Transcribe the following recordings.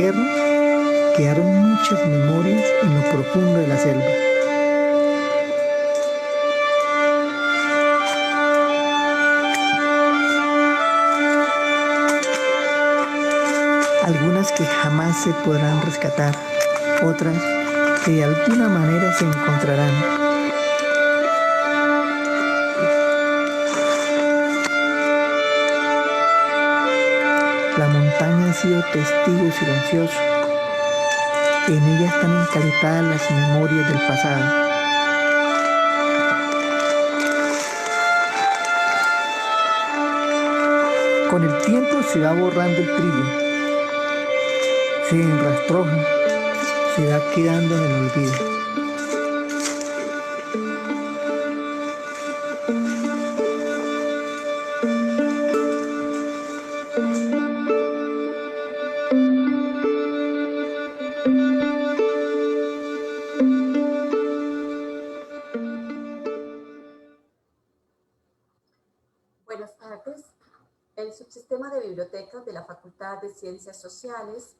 invierno quedaron muchas memorias en lo profundo de la selva. Algunas que jamás se podrán rescatar, otras que de alguna manera se encontrarán. La montaña ha sido testigo silencioso. En ella están encaretadas las memorias del pasado. Con el tiempo se va borrando el brillo, se enrastroja, se va quedando en el olvido. Buenas tardes. El subsistema de bibliotecas de la Facultad de Ciencias Sociales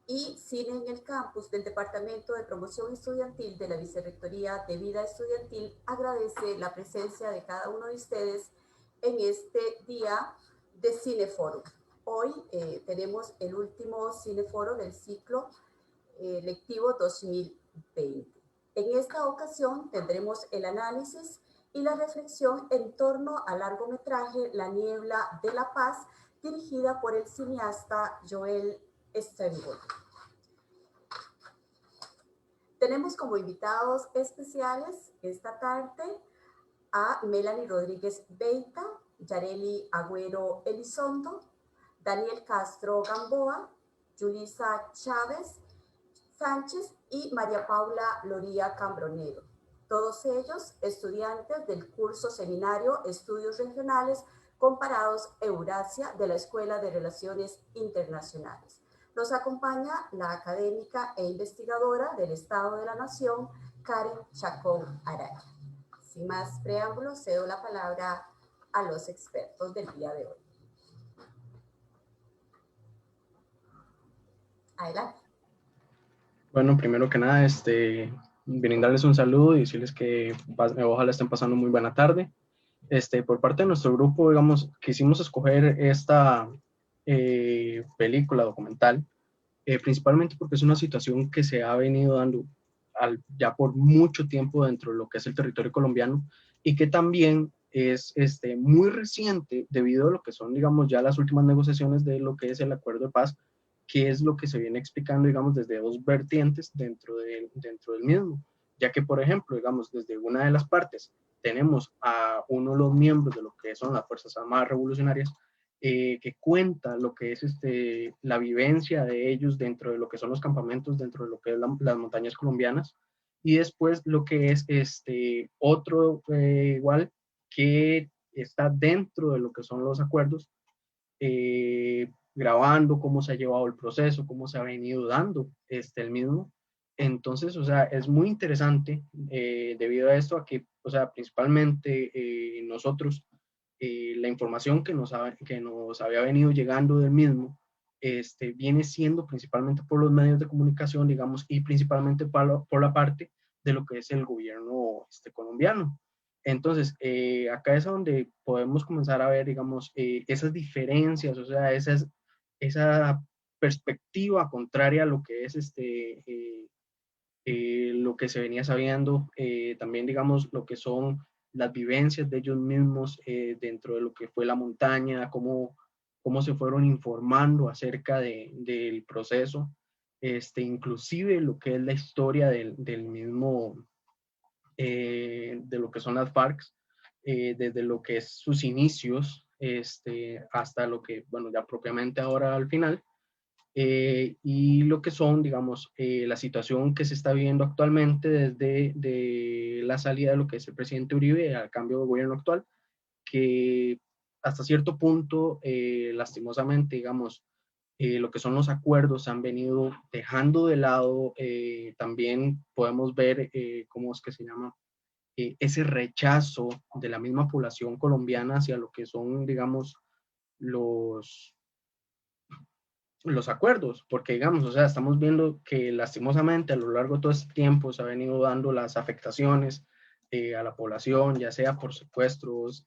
y Cine en el Campus del Departamento de Promoción Estudiantil de la Vicerrectoría de Vida Estudiantil agradece la presencia de cada uno de ustedes en este día de Cineforum. Hoy tenemos el último Cineforum del ciclo lectivo 2020. En esta ocasión tendremos el análisis y la reflexión en torno al largometraje La Niebla de la Paz, dirigida por el cineasta Joel Sternberg. Tenemos como invitados especiales esta tarde a Melanie Rodríguez Beita, Yareli Agüero Elizondo, Daniel Castro Gamboa, Yulisa Chávez Sánchez y María Paula Loría Cambronero. Todos ellos estudiantes del curso seminario Estudios Regionales Comparados Eurasia de la Escuela de Relaciones Internacionales. Nos acompaña la académica e investigadora del Estado de la Nación, Karen Chacón Araya. Sin más preámbulos, cedo la palabra a los expertos del día de hoy. Adelante. Bueno, primero que nada, brindarles un saludo y decirles que ojalá estén pasando muy buena tarde. Por parte de nuestro grupo, digamos, quisimos escoger esta película documental, principalmente porque es una situación que se ha venido dando ya por mucho tiempo dentro de lo que es el territorio colombiano y que también es muy reciente debido a lo que son, digamos, ya las últimas negociaciones de lo que es el acuerdo de paz, que es lo que se viene explicando, digamos, desde dos vertientes dentro del mismo, ya que, por ejemplo, digamos, desde una de las partes tenemos a uno de los miembros de lo que son las Fuerzas Armadas Revolucionarias, que cuenta lo que es la vivencia de ellos dentro de lo que son los campamentos, dentro de lo que es las montañas colombianas, y después lo que es otro igual que está dentro de lo que son los acuerdos, grabando cómo se ha llevado el proceso, cómo se ha venido dando el mismo. Entonces, o sea, es muy interesante debido a esto, a que, o sea, principalmente nosotros, la información que nos había venido llegando del mismo, viene siendo principalmente por los medios de comunicación, digamos, y principalmente por la parte de lo que es el gobierno colombiano. Entonces, acá es donde podemos comenzar a ver, digamos, esas diferencias, o sea, esa perspectiva contraria a lo que es lo que se venía sabiendo, también, digamos, lo que son las vivencias de ellos mismos dentro de lo que fue la montaña, cómo se fueron informando acerca del proceso, inclusive lo que es la historia del mismo, de lo que son las FARC, desde lo que es sus inicios, hasta lo que, bueno, ya propiamente ahora al final, y lo que son, digamos, la situación que se está viviendo actualmente desde la salida de lo que es el presidente Uribe al cambio de gobierno actual, que hasta cierto punto, lastimosamente, digamos, lo que son los acuerdos se han venido dejando de lado. También podemos ver cómo es que se llama ese rechazo de la misma población colombiana hacia lo que son, digamos, los los acuerdos, porque digamos, o sea, estamos viendo que lastimosamente a lo largo de todo este tiempo se han venido dando las afectaciones a la población, ya sea por secuestros,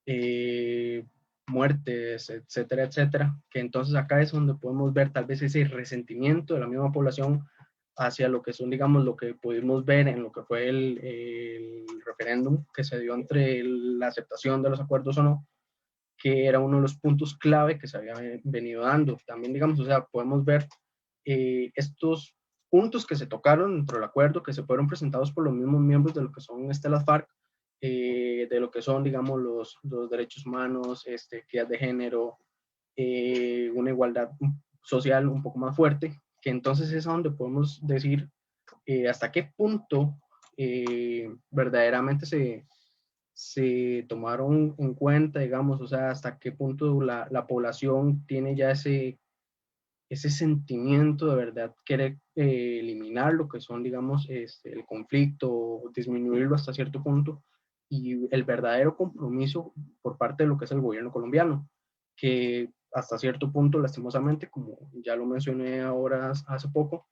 eh, muertes, etcétera, etcétera, que entonces acá es donde podemos ver tal vez ese resentimiento de la misma población hacia lo que son, digamos, lo que pudimos ver en lo que fue el referéndum que se dio entre la aceptación de los acuerdos o no, que era uno de los puntos clave que se había venido dando. También, digamos, o sea, podemos ver estos puntos que se tocaron dentro del acuerdo, que se fueron presentados por los mismos miembros de lo que son las FARC, de lo que son, digamos, los derechos humanos, equidad de género, una igualdad social un poco más fuerte, que entonces es a donde podemos decir hasta qué punto verdaderamente se tomaron en cuenta, digamos, o sea, hasta qué punto la población tiene ya ese sentimiento de verdad querer eliminar lo que son, digamos, el conflicto, disminuirlo hasta cierto punto, y el verdadero compromiso por parte de lo que es el gobierno colombiano, que hasta cierto punto, lastimosamente, como ya lo mencioné ahora hace poco,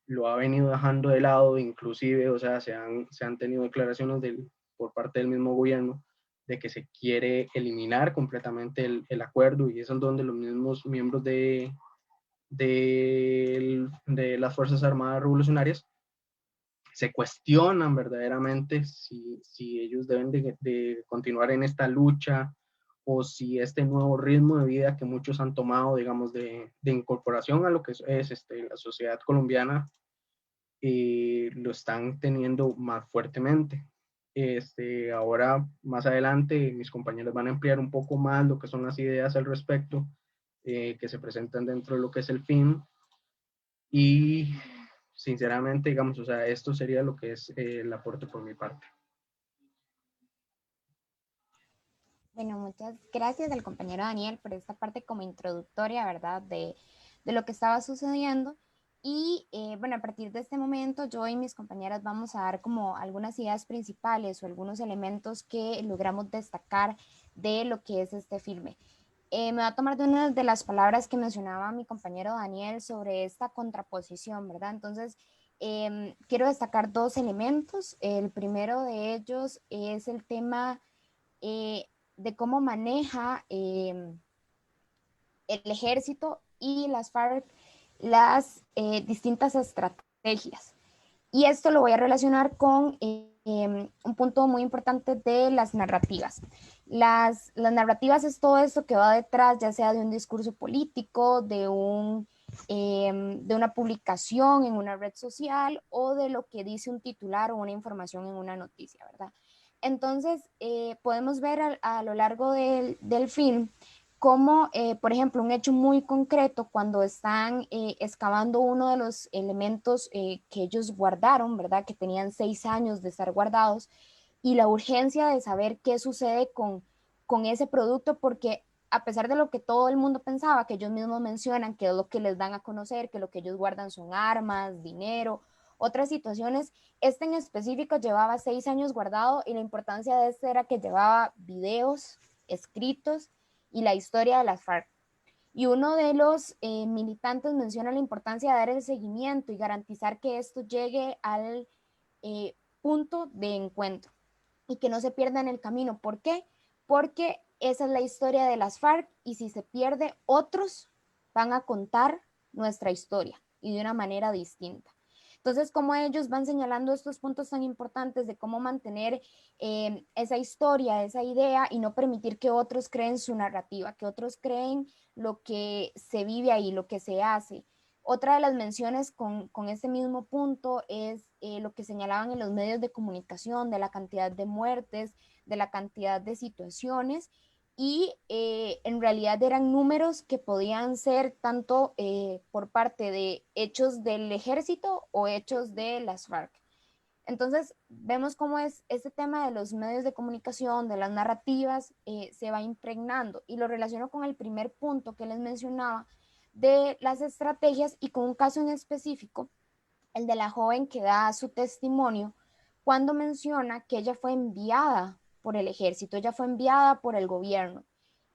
lo ha venido dejando de lado, inclusive, o sea, se han tenido declaraciones por parte del mismo gobierno de que se quiere eliminar completamente el acuerdo, y eso es donde los mismos miembros de las Fuerzas Armadas Revolucionarias se cuestionan verdaderamente si ellos deben de continuar en esta lucha, o si este nuevo ritmo de vida que muchos han tomado, digamos, de incorporación a lo que es la sociedad colombiana, lo están teniendo más fuertemente. Ahora, más adelante, mis compañeros van a ampliar un poco más lo que son las ideas al respecto, que se presentan dentro de lo que es el film. Y sinceramente, digamos, o sea, esto sería lo que es el aporte por mi parte. Bueno, muchas gracias al compañero Daniel por esta parte como introductoria, ¿verdad? De lo que estaba sucediendo. Y bueno, a partir de este momento yo y mis compañeras vamos a dar como algunas ideas principales o algunos elementos que logramos destacar de lo que es este filme. Me va a tomar de una de las palabras que mencionaba mi compañero Daniel sobre esta contraposición, ¿verdad? Entonces, quiero destacar dos elementos. El primero de ellos es el tema eh, de cómo maneja el ejército y las FARC las distintas estrategias. Y esto lo voy a relacionar con un punto muy importante de las narrativas. Las narrativas es todo esto que va detrás, ya sea de un discurso político, de una publicación en una red social o de lo que dice un titular o una información en una noticia, ¿verdad? Entonces, podemos ver a lo largo del film como, por ejemplo, un hecho muy concreto cuando están excavando uno de los elementos que ellos guardaron, ¿verdad? Que tenían 6 años de estar guardados, y la urgencia de saber qué sucede con ese producto, porque a pesar de lo que todo el mundo pensaba, que ellos mismos mencionan, que es lo que les dan a conocer, que lo que ellos guardan son armas, dinero, otras situaciones, este en específico llevaba 6 años guardado, y la importancia de este era que llevaba videos, escritos y la historia de las FARC. Y uno de los militantes menciona la importancia de dar el seguimiento y garantizar que esto llegue al punto de encuentro y que no se pierda en el camino. ¿Por qué? Porque esa es la historia de las FARC, y si se pierde, otros van a contar nuestra historia y de una manera distinta. Entonces, como ellos van señalando estos puntos tan importantes de cómo mantener esa historia, esa idea, y no permitir que otros creen su narrativa, que otros creen lo que se vive ahí, lo que se hace. Otra de las menciones con este mismo punto es lo que señalaban en los medios de comunicación, de la cantidad de muertes, de la cantidad de situaciones, y en realidad eran números que podían ser tanto por parte de hechos del ejército o hechos de las FARC. Entonces, vemos cómo es este tema de los medios de comunicación, de las narrativas, se va impregnando, y lo relaciono con el primer punto que les mencionaba de las estrategias, y con un caso en específico, el de la joven que da su testimonio cuando menciona que ella fue enviada por el ejército, ella fue enviada por el gobierno,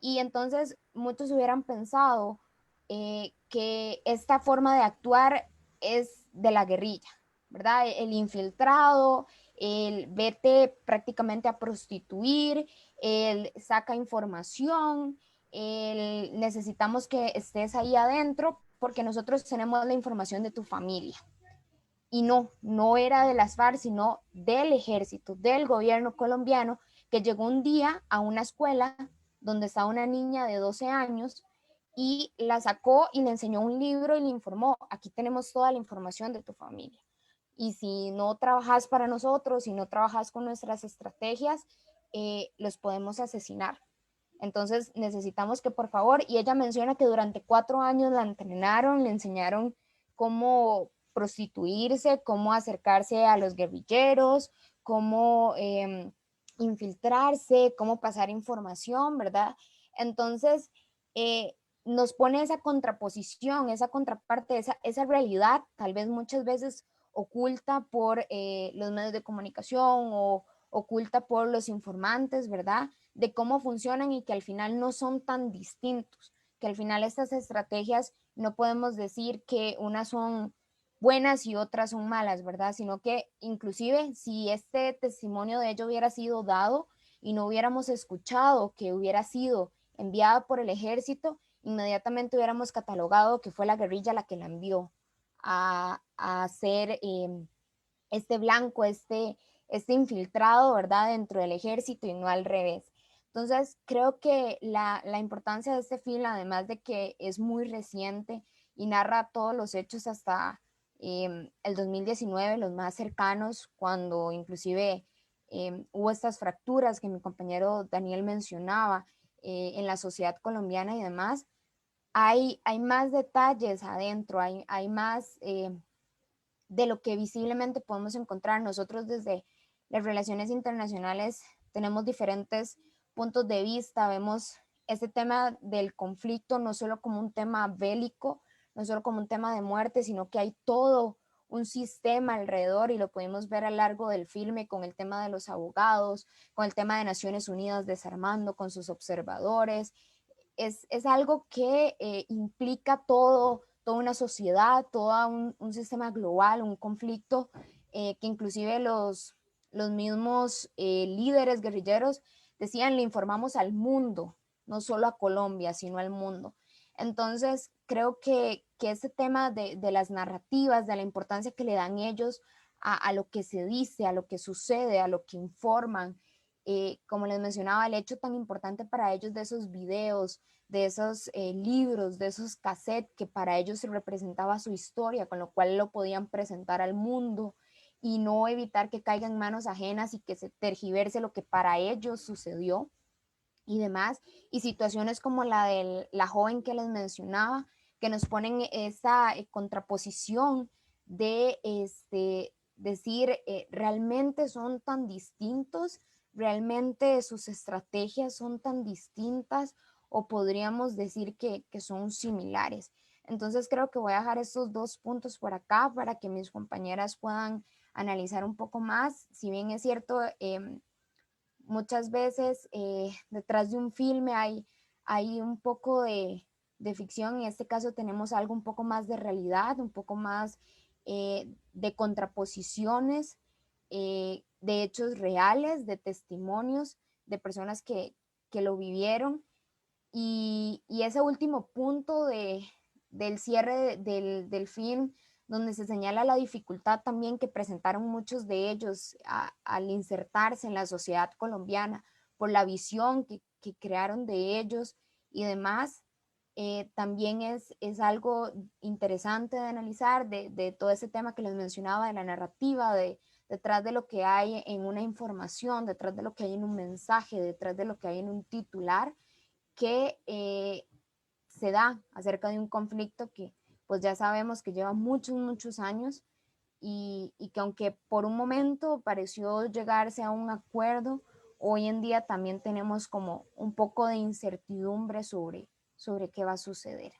Y entonces muchos hubieran pensado que esta forma de actuar es de la guerrilla, ¿verdad? El infiltrado, el vete prácticamente a prostituir, el saca información, el necesitamos que estés ahí adentro porque nosotros tenemos la información de tu familia. Y no, no era de las FARC, sino del ejército, del gobierno colombiano, que llegó un día a una escuela donde estaba una niña de 12 años y la sacó y le enseñó un libro y le informó, aquí tenemos toda la información de tu familia. Y si no trabajas para nosotros, si no trabajas con nuestras estrategias, los podemos asesinar. Entonces necesitamos que por favor, y ella menciona que durante 4 años la entrenaron, le enseñaron cómo prostituirse, cómo acercarse a los guerrilleros, cómo infiltrarse, cómo pasar información, ¿verdad? Entonces, nos pone esa contraposición, esa contraparte, esa realidad, tal vez muchas veces oculta por los medios de comunicación o oculta por los informantes, ¿verdad? De cómo funcionan y que al final no son tan distintos, que al final estas estrategias no podemos decir que unas son buenas y otras son malas, ¿verdad? Sino que inclusive si este testimonio de ello hubiera sido dado y no hubiéramos escuchado que hubiera sido enviada por el ejército, inmediatamente hubiéramos catalogado que fue la guerrilla la que la envió a hacer este blanco, este infiltrado, ¿verdad? Dentro del ejército y no al revés. Entonces, creo que la importancia de este film, además de que es muy reciente y narra todos los hechos hasta el 2019, los más cercanos, cuando inclusive hubo estas fracturas que mi compañero Daniel mencionaba en la sociedad colombiana y demás, hay más detalles adentro, hay más de lo que visiblemente podemos encontrar. Nosotros desde las relaciones internacionales tenemos diferentes puntos de vista, vemos este tema del conflicto no solo como un tema bélico, no solo como un tema de muerte, sino que hay todo un sistema alrededor y lo podemos ver a lo largo del filme con el tema de los abogados, con el tema de Naciones Unidas desarmando, con sus observadores. Es algo que implica toda una sociedad, todo un sistema global, un conflicto que inclusive los mismos líderes guerrilleros decían, le informamos al mundo, no solo a Colombia, sino al mundo. Entonces, creo que ese tema de las narrativas, de la importancia que le dan ellos a lo que se dice, a lo que sucede, a lo que informan, como les mencionaba, el hecho tan importante para ellos de esos videos, de esos libros, de esos cassettes que para ellos se representaba su historia, con lo cual lo podían presentar al mundo y no evitar que caiga en manos ajenas y que se tergiverse lo que para ellos sucedió y demás. Y situaciones como la de la joven que les mencionaba, que nos ponen esa contraposición de decir, realmente son tan distintos, realmente sus estrategias son tan distintas o podríamos decir que son similares. Entonces creo que voy a dejar estos 2 puntos por acá para que mis compañeras puedan analizar un poco más. Si bien es cierto, muchas veces detrás de un filme hay un poco de ficción, en este caso tenemos algo un poco más de realidad, un poco más de contraposiciones, de hechos reales, de testimonios, de personas que lo vivieron. Y ese último punto del cierre del film, donde se señala la dificultad también que presentaron muchos de ellos al insertarse en la sociedad colombiana, por la visión que crearon de ellos y demás, también es algo interesante de analizar, de todo ese tema que les mencionaba, de la narrativa, detrás de lo que hay en una información, detrás de lo que hay en un mensaje, detrás de lo que hay en un titular, que se da acerca de un conflicto que pues ya sabemos que lleva muchos años y que aunque por un momento pareció llegarse a un acuerdo, hoy en día también tenemos como un poco de incertidumbre sobre qué va a suceder.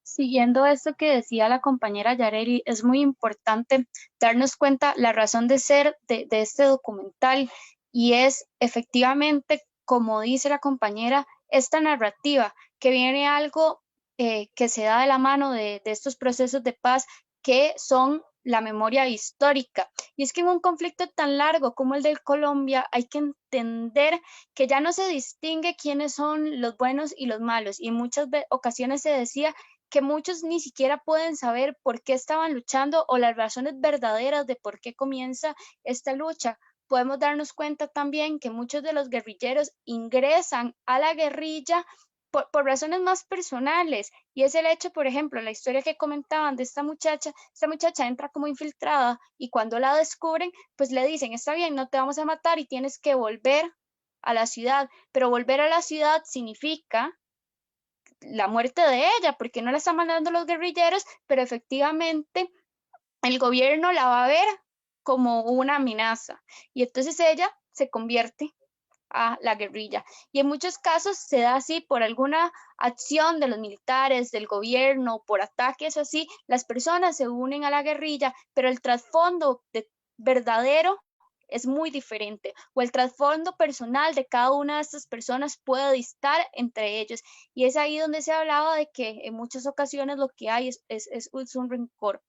Siguiendo esto que decía la compañera Yareli, es muy importante darnos cuenta la razón de ser de este documental y es efectivamente, como dice la compañera, esta narrativa que viene algo que se da de la mano de estos procesos de paz que son la memoria histórica. Y es que en un conflicto tan largo como el de Colombia hay que entender que ya no se distingue quiénes son los buenos y los malos. Y en muchas ocasiones se decía que muchos ni siquiera pueden saber por qué estaban luchando o las razones verdaderas de por qué comienza esta lucha. Podemos darnos cuenta también que muchos de los guerrilleros ingresan a la guerrilla por razones más personales, y es el hecho, por ejemplo, la historia que comentaban de esta muchacha entra como infiltrada y cuando la descubren, pues le dicen, está bien, no te vamos a matar y tienes que volver a la ciudad, pero volver a la ciudad significa la muerte de ella, porque no la están mandando los guerrilleros, pero efectivamente el gobierno la va a ver como una amenaza y entonces ella se convierte a la guerrilla. Y en muchos casos se da así por alguna acción de los militares, del gobierno, por ataques o así, las personas se unen a la guerrilla, pero el trasfondo verdadero es muy diferente, o el trasfondo personal de cada una de estas personas puede distar entre ellos. Y es ahí donde se hablaba de que en muchas ocasiones lo que hay es un rencor.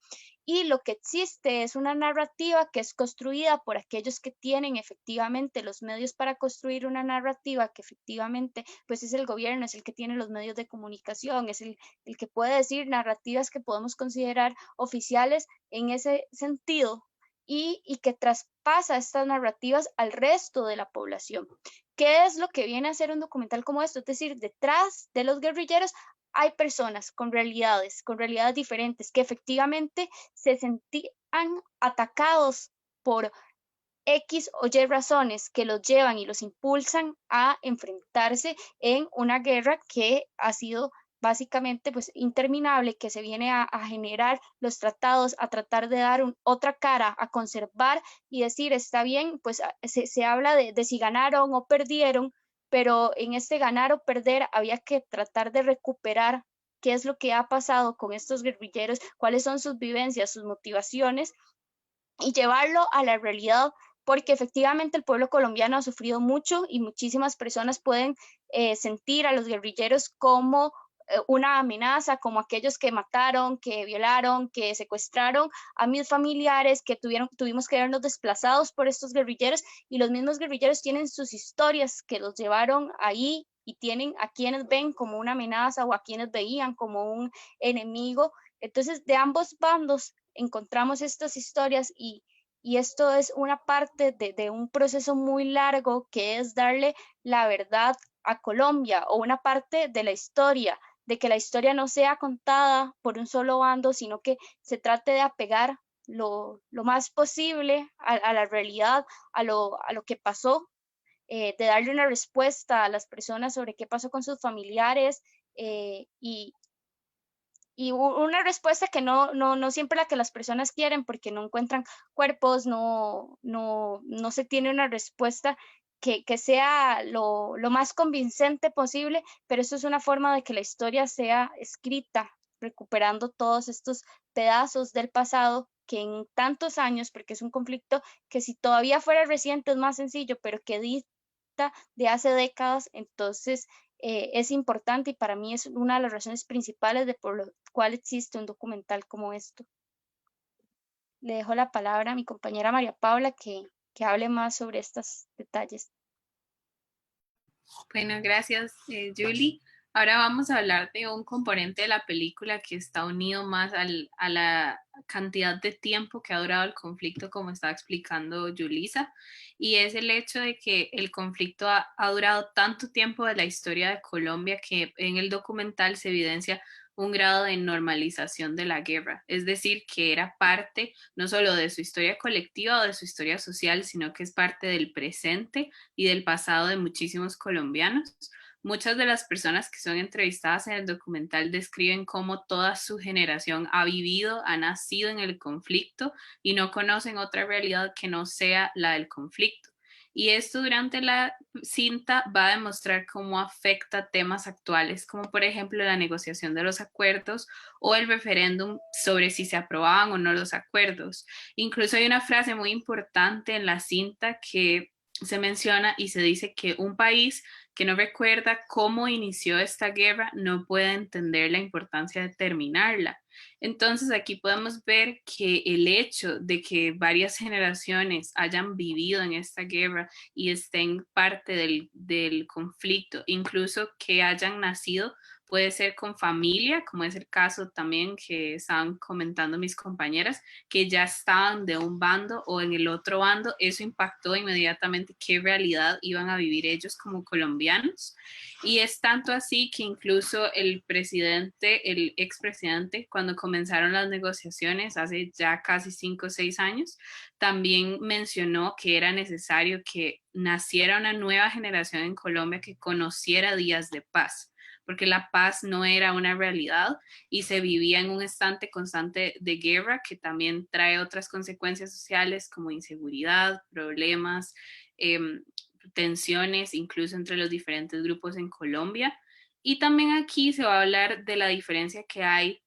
Y lo que existe es una narrativa que es construida por aquellos que tienen efectivamente los medios para construir una narrativa, que efectivamente pues es el gobierno, es el que tiene los medios de comunicación, es el que puede decir narrativas que podemos considerar oficiales en ese sentido, y que traspasa estas narrativas al resto de la población. ¿Qué es lo que viene a ser un documental como esto? Es decir, detrás de los guerrilleros hay personas con realidades diferentes, que efectivamente se sentían atacados por X o Y razones que los llevan y los impulsan a enfrentarse en una guerra que ha sido básicamente pues interminable, que se viene a generar los tratados, a tratar de dar otra cara, a conservar y decir, está bien, pues se habla de si ganaron o perdieron, pero en este ganar o perder había que tratar de recuperar qué es lo que ha pasado con estos guerrilleros, cuáles son sus vivencias, sus motivaciones, y llevarlo a la realidad, porque efectivamente el pueblo colombiano ha sufrido mucho y muchísimas personas pueden sentir a los guerrilleros como una amenaza, como aquellos que mataron, que violaron, que secuestraron a mis familiares, que tuvimos que vernos desplazados por estos guerrilleros, y los mismos guerrilleros tienen sus historias que los llevaron ahí y tienen a quienes ven como una amenaza o a quienes veían como un enemigo. Entonces, de ambos bandos encontramos estas historias, y esto es una parte de un proceso muy largo que es darle la verdad a Colombia, o una parte de la historia, de que la historia no sea contada por un solo bando, sino que se trate de apegar lo más posible a la realidad, a lo que pasó, de darle una respuesta a las personas sobre qué pasó con sus familiares, y una respuesta que no siempre la que las personas quieren, porque no encuentran cuerpos, no se tiene una respuesta que sea lo más convincente posible, pero eso es una forma de que la historia sea escrita, recuperando todos estos pedazos del pasado que en tantos años, porque es un conflicto que si todavía fuera reciente es más sencillo, pero que dista de hace décadas. Entonces es importante, y para mí es una de las razones principales de por lo cual existe un documental como esto. Le dejo la palabra a mi compañera María Paula que hable más sobre estos detalles. Bueno, gracias, Julie. Ahora vamos a hablar de un componente de la película que está unido más a la cantidad de tiempo que ha durado el conflicto, como estaba explicando Julissa, y es el hecho de que el conflicto ha durado tanto tiempo de la historia de Colombia que en el documental se evidencia un grado de normalización de la guerra, es decir, que era parte no solo de su historia colectiva o de su historia social, sino que es parte del presente y del pasado de muchísimos colombianos. Muchas de las personas que son entrevistadas en el documental describen cómo toda su generación ha vivido, ha nacido en el conflicto y no conocen otra realidad que no sea la del conflicto. Y esto durante la cinta va a demostrar cómo afecta temas actuales, como por ejemplo la negociación de los acuerdos o el referéndum sobre si se aprobaban o no los acuerdos. Incluso hay una frase muy importante en la cinta que se menciona y se dice que un país que no recuerda cómo inició esta guerra no puede entender la importancia de terminarla. Entonces aquí podemos ver que el hecho de que varias generaciones hayan vivido en esta guerra y estén parte del conflicto, incluso que hayan nacido, puede ser con familia, como es el caso también que estaban comentando mis compañeras, que ya estaban de un bando o en el otro bando. Eso impactó inmediatamente qué realidad iban a vivir ellos como colombianos. Y es tanto así que incluso el presidente, el expresidente, cuando comenzaron las negociaciones hace ya casi 5 o 6 años, también mencionó que era necesario que naciera una nueva generación en Colombia que conociera días de paz, porque la paz no era una realidad y se vivía en un estante constante de guerra que también trae otras consecuencias sociales como inseguridad, problemas, eh, tensiones, incluso entre los diferentes grupos en Colombia. Y también aquí se va a hablar de la diferencia que hay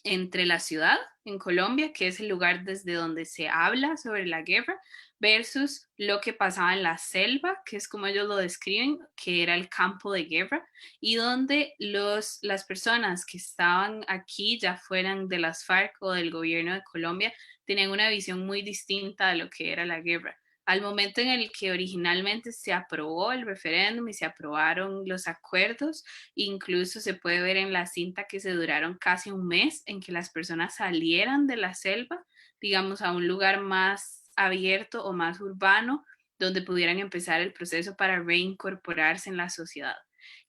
entre la ciudad en Colombia, que es el lugar desde donde se habla sobre la guerra, versus lo que pasaba en la selva, que es como ellos lo describen, que era el campo de guerra, y donde las personas que estaban aquí, ya fueran de las FARC o del gobierno de Colombia, tenían una visión muy distinta de lo que era la guerra. Al momento en el que originalmente se aprobó el referéndum y se aprobaron los acuerdos, incluso se puede ver en la cinta que se duraron casi un mes en que las personas salieran de la selva, digamos, a un lugar más abierto o más urbano, donde pudieran empezar el proceso para reincorporarse en la sociedad,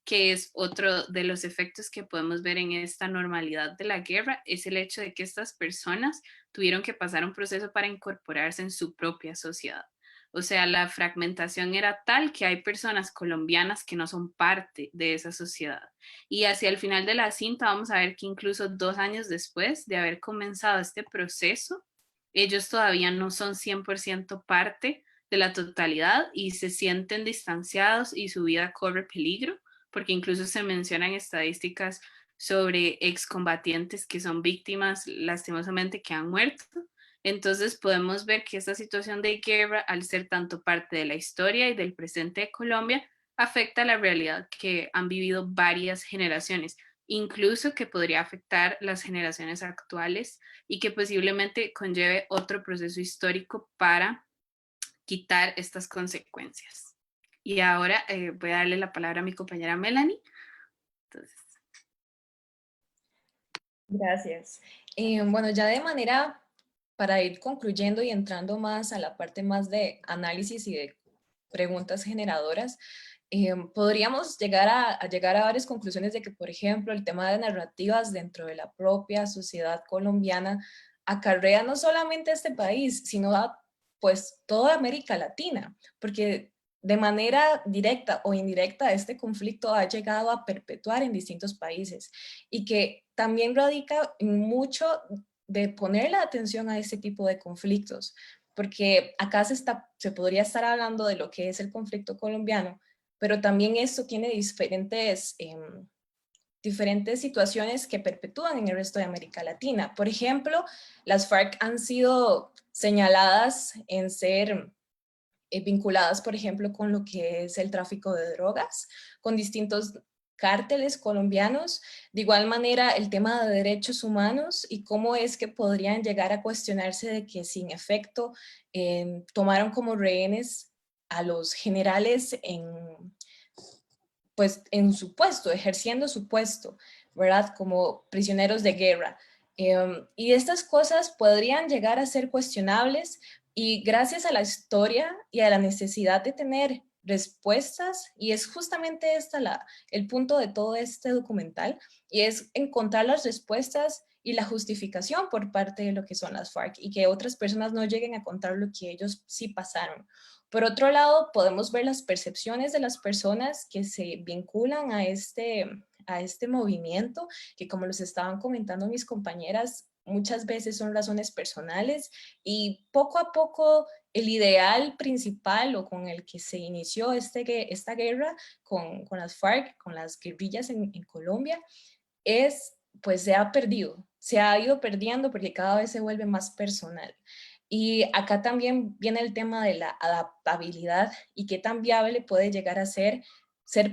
que es otro de los efectos que podemos ver en esta normalidad de la guerra, es el hecho de que estas personas tuvieron que pasar un proceso para incorporarse en su propia sociedad. O sea, la fragmentación era tal que hay personas colombianas que no son parte de esa sociedad. Y hacia el final de la cinta vamos a ver que incluso 2 años después de haber comenzado este proceso, ellos todavía no son 100% parte de la totalidad y se sienten distanciados y su vida corre peligro, porque incluso se mencionan estadísticas sobre excombatientes que son víctimas lastimosamente que han muerto. Entonces podemos ver que esta situación de guerra, al ser tanto parte de la historia y del presente de Colombia, afecta la realidad que han vivido varias generaciones, incluso que podría afectar las generaciones actuales y que posiblemente conlleve otro proceso histórico para quitar estas consecuencias. Y ahora voy a darle la palabra a mi compañera Melanie. Entonces, Gracias. Bueno, ya de manera para ir concluyendo y entrando más a la parte más de análisis y de preguntas generadoras, podríamos llegar a varias conclusiones de que, por ejemplo, el tema de narrativas dentro de la propia sociedad colombiana acarrea no solamente a este país, sino a pues toda América Latina, porque de manera directa o indirecta este conflicto ha llegado a perpetuar en distintos países y que también radica en mucho de poner la atención a este tipo de conflictos, porque acá se podría estar hablando de lo que es el conflicto colombiano, pero también esto tiene diferentes situaciones que perpetúan en el resto de América Latina. Por ejemplo, las FARC han sido señaladas en ser vinculadas, por ejemplo, con lo que es el tráfico de drogas, con distintos cárteles colombianos. De igual manera, el tema de derechos humanos y cómo es que podrían llegar a cuestionarse de que sin efecto tomaron como rehenes a los generales pues, en su puesto, ejerciendo su puesto, ¿verdad? Como prisioneros de guerra. Y estas cosas podrían llegar a ser cuestionables y gracias a la historia y a la necesidad de tener respuestas, y es justamente el punto de todo este documental, y es encontrar las respuestas y la justificación por parte de lo que son las FARC y que otras personas no lleguen a contar lo que ellos sí pasaron. Por otro lado, podemos ver las percepciones de las personas que se vinculan a este movimiento, que como los estaban comentando mis compañeras, muchas veces son razones personales y poco a poco el ideal principal o con el que se inició esta guerra con las FARC, con las guerrillas en Colombia, pues se ha perdido, se ha ido perdiendo porque cada vez se vuelve más personal. Y acá también viene el tema de la adaptabilidad y qué tan viable puede llegar a ser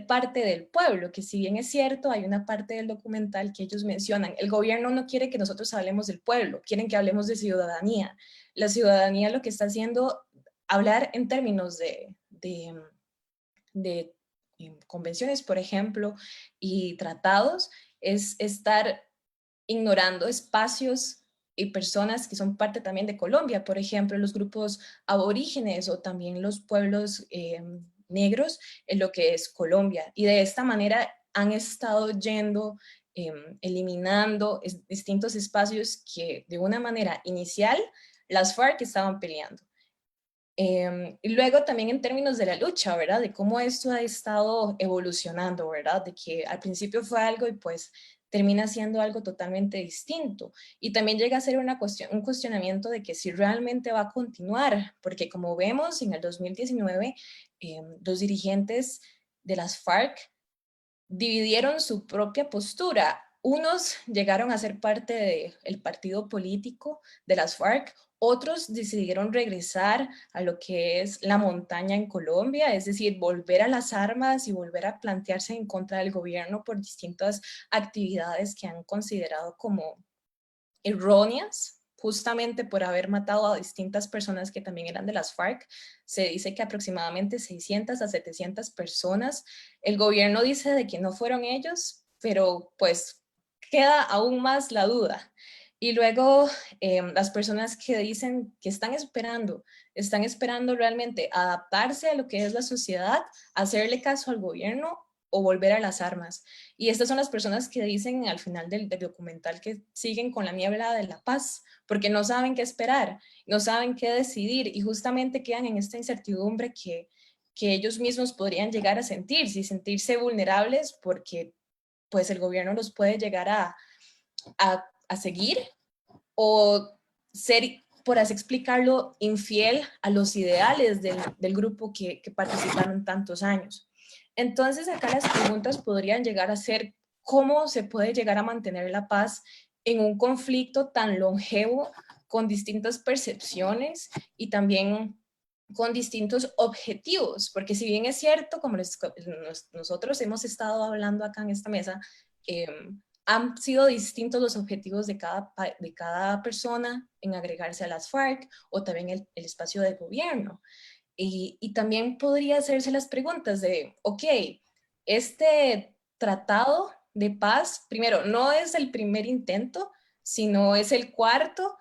parte del pueblo, que si bien es cierto, hay una parte del documental que ellos mencionan, el gobierno no quiere que nosotros hablemos del pueblo, quieren que hablemos de ciudadanía. La ciudadanía lo que está haciendo, hablar en términos de convenciones, por ejemplo, y tratados, es estar ignorando espacios y personas que son parte también de Colombia, por ejemplo, los grupos aborígenes o también los pueblos negros en lo que es Colombia. Y de esta manera han estado yendo, eliminando distintos espacios que de una manera inicial las FARC estaban peleando. Y luego también en términos de la lucha, ¿verdad? De cómo esto ha estado evolucionando, ¿verdad? De que al principio fue algo y pues termina siendo algo totalmente distinto. Y también llega a ser un cuestionamiento de que si realmente va a continuar, porque como vemos en el 2019, los dirigentes de las FARC dividieron su propia postura. Unos llegaron a ser parte del partido político de las FARC, otros decidieron regresar a lo que es la montaña en Colombia, es decir, volver a las armas y volver a plantearse en contra del gobierno por distintas actividades que han considerado como erróneas, justamente por haber matado a distintas personas que también eran de las FARC. Se dice que aproximadamente 600 a 700 personas. El gobierno dice de que no fueron ellos, pero pues queda aún más la duda. Y luego las personas que dicen que están esperando realmente adaptarse a lo que es la sociedad, hacerle caso al gobierno o volver a las armas. Y estas son las personas que dicen al final del documental que siguen con la niebla de la paz, porque no saben qué esperar, no saben qué decidir y justamente quedan en esta incertidumbre que ellos mismos podrían llegar a sentir, si sentirse vulnerables porque pues el gobierno los puede llegar a seguir o ser, por así explicarlo, infiel a los ideales del grupo que participaron tantos años. Entonces, acá las preguntas podrían llegar a ser cómo se puede llegar a mantener la paz en un conflicto tan longevo, con distintas percepciones y también con distintos objetivos, porque si bien es cierto, como nosotros hemos estado hablando acá en esta mesa, eh, han sido distintos los objetivos de cada persona en agregarse a las FARC o también el espacio de gobierno. Y también podría hacerse las preguntas de, ok, este tratado de paz, primero, no es el primer intento, sino es el cuarto,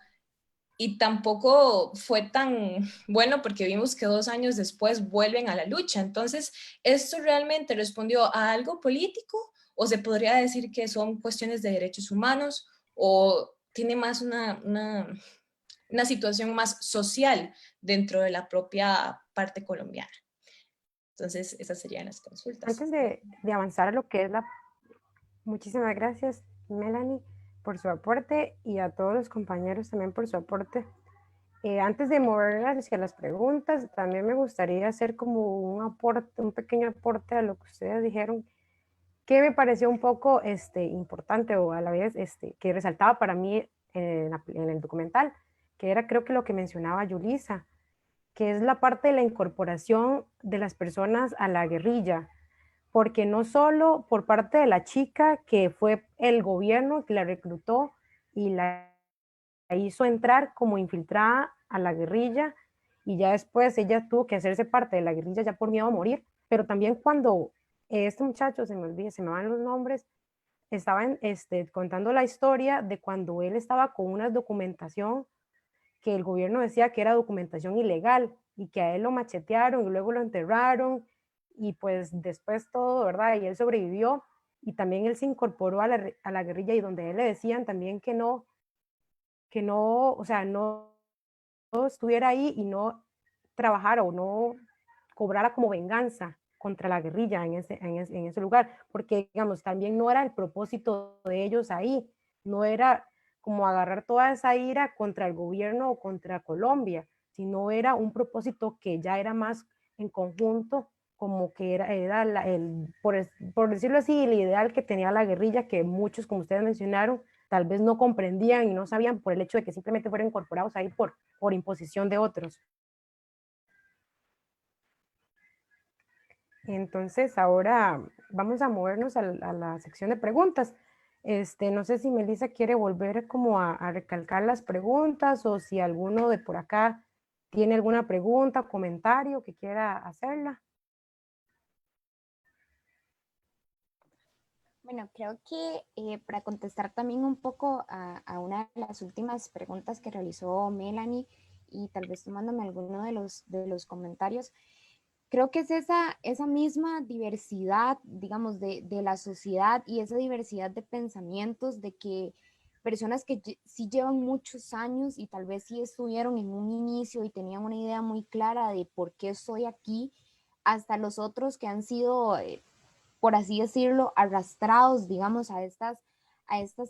y tampoco fue tan bueno porque vimos que 2 años después vuelven a la lucha. Entonces, ¿esto realmente respondió a algo político o se podría decir que son cuestiones de derechos humanos o tiene más una situación más social dentro de la propia parte colombiana? Entonces, esas serían las consultas. Antes de avanzar a lo que es muchísimas gracias, Melanie, por su aporte y a todos los compañeros también por su aporte. Antes de mover hacia las preguntas, también me gustaría hacer como un pequeño aporte a lo que ustedes dijeron, que me pareció un poco importante o a la vez que resaltaba para mí en el documental, que era creo que lo que mencionaba Yulisa, que es la parte de la incorporación de las personas a la guerrilla, porque no solo por parte de la chica que fue el gobierno que la reclutó y la hizo entrar como infiltrada a la guerrilla y ya después ella tuvo que hacerse parte de la guerrilla ya por miedo a morir, pero también cuando este muchacho, se me van los nombres, estaba contando la historia de cuando él estaba con una documentación que el gobierno decía que era documentación ilegal y que a él lo machetearon y luego lo enterraron y pues después todo, ¿verdad? Y él sobrevivió y también él se incorporó a la guerrilla y donde él le decían también que no, o sea, no estuviera ahí y no trabajara o no cobrara como venganza contra la guerrilla en ese lugar, porque digamos, también no era el propósito de ellos ahí, no era como agarrar toda esa ira contra el gobierno o contra Colombia, sino era un propósito que ya era más en conjunto, como que por decirlo así, el ideal que tenía la guerrilla, que muchos, como ustedes mencionaron, tal vez no comprendían y no sabían por el hecho de que simplemente fueron incorporados ahí por imposición de otros. Entonces ahora vamos a movernos a la sección de preguntas. No sé si Melissa quiere volver como a recalcar las preguntas o si alguno de por acá tiene alguna pregunta, comentario que quiera hacerla. Bueno, creo que para contestar también un poco a una de las últimas preguntas que realizó Melanie y tal vez tomándome alguno de los comentarios, creo que es esa misma diversidad, digamos, de la sociedad y esa diversidad de pensamientos de que personas que sí llevan muchos años y tal vez sí estuvieron en un inicio y tenían una idea muy clara de por qué estoy aquí, hasta los otros que han sido por así decirlo, arrastrados, digamos, a estas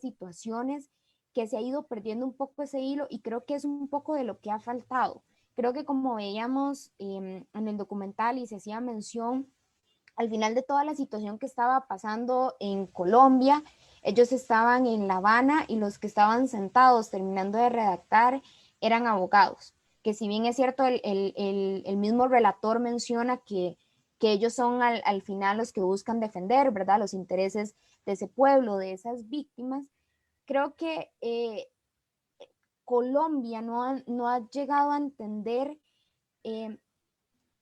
situaciones, que se ha ido perdiendo un poco ese hilo y creo que es un poco de lo que ha faltado. Creo que como veíamos en el documental y se hacía mención, al final de toda la situación que estaba pasando en Colombia, ellos estaban en La Habana y los que estaban sentados terminando de redactar eran abogados, que si bien es cierto, el mismo relator menciona que ellos son al final los que buscan defender, ¿verdad?, los intereses de ese pueblo, de esas víctimas. Creo que Colombia no ha llegado a entender eh,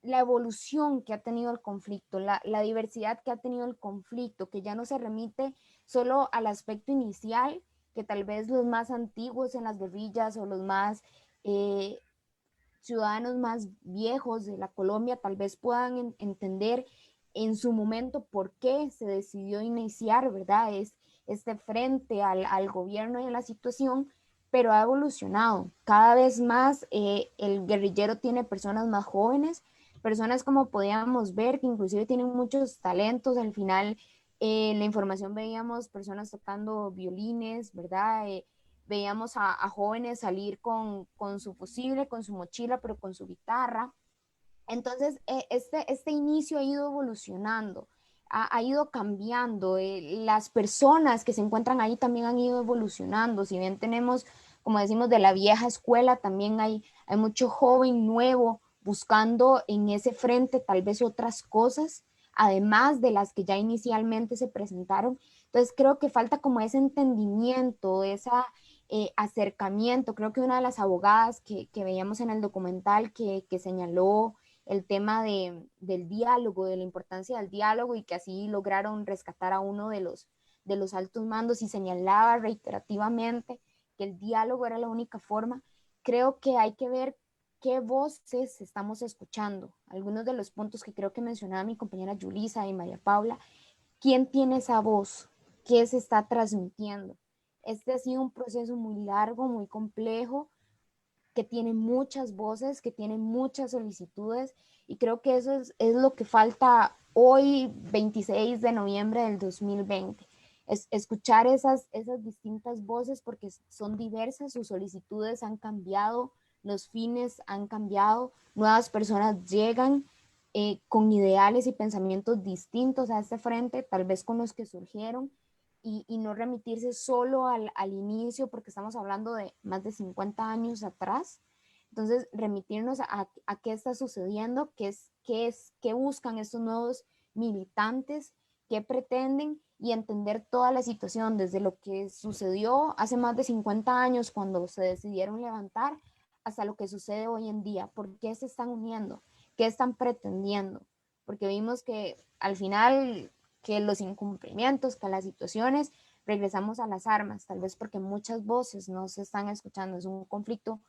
la evolución que ha tenido el conflicto, la diversidad que ha tenido el conflicto, que ya no se remite solo al aspecto inicial, que tal vez los más antiguos en las guerrillas o los más ciudadanos más viejos de la Colombia tal vez puedan entender en su momento por qué se decidió iniciar, ¿verdad? Es este frente al gobierno y a la situación, pero ha evolucionado. Cada vez más el guerrillero tiene personas más jóvenes, personas como podíamos ver, que inclusive tienen muchos talentos. Al final, en la información veíamos personas tocando violines, ¿verdad? Veíamos a jóvenes salir con su fusible, con su mochila, pero con su guitarra. Entonces, este inicio ha ido evolucionando, ha ido cambiando. Las personas que se encuentran ahí también han ido evolucionando. Si bien tenemos, como decimos, de la vieja escuela, también hay mucho joven nuevo buscando en ese frente tal vez otras cosas, además de las que ya inicialmente se presentaron. Entonces, creo que falta como ese entendimiento, esa acercamiento. Creo que una de las abogadas que veíamos en el documental que señaló el tema del diálogo, de la importancia del diálogo y que así lograron rescatar a uno de los altos mandos y señalaba reiterativamente que el diálogo era la única forma. Creo que hay que ver qué voces estamos escuchando. Algunos de los puntos que creo que mencionaba mi compañera Yulisa y María Paula, ¿quién tiene esa voz? ¿Qué se está transmitiendo? Este ha sido un proceso muy largo, muy complejo, que tiene muchas voces, que tiene muchas solicitudes y creo que eso es lo que falta hoy, 26 de noviembre del 2020. Es escuchar esas distintas voces porque son diversas, sus solicitudes han cambiado, los fines han cambiado, nuevas personas llegan con ideales y pensamientos distintos a este frente, tal vez con los que surgieron, y no remitirse solo al inicio, porque estamos hablando de más de 50 años atrás. Entonces, remitirnos a qué está sucediendo, qué buscan estos nuevos militantes, qué pretenden y entender toda la situación, desde lo que sucedió hace más de 50 años cuando se decidieron levantar hasta lo que sucede hoy en día. ¿Por qué se están uniendo? ¿Qué están pretendiendo? Porque vimos que al final que los incumplimientos, que las situaciones, regresamos a las armas, tal vez porque muchas voces no se están escuchando. Es un conflicto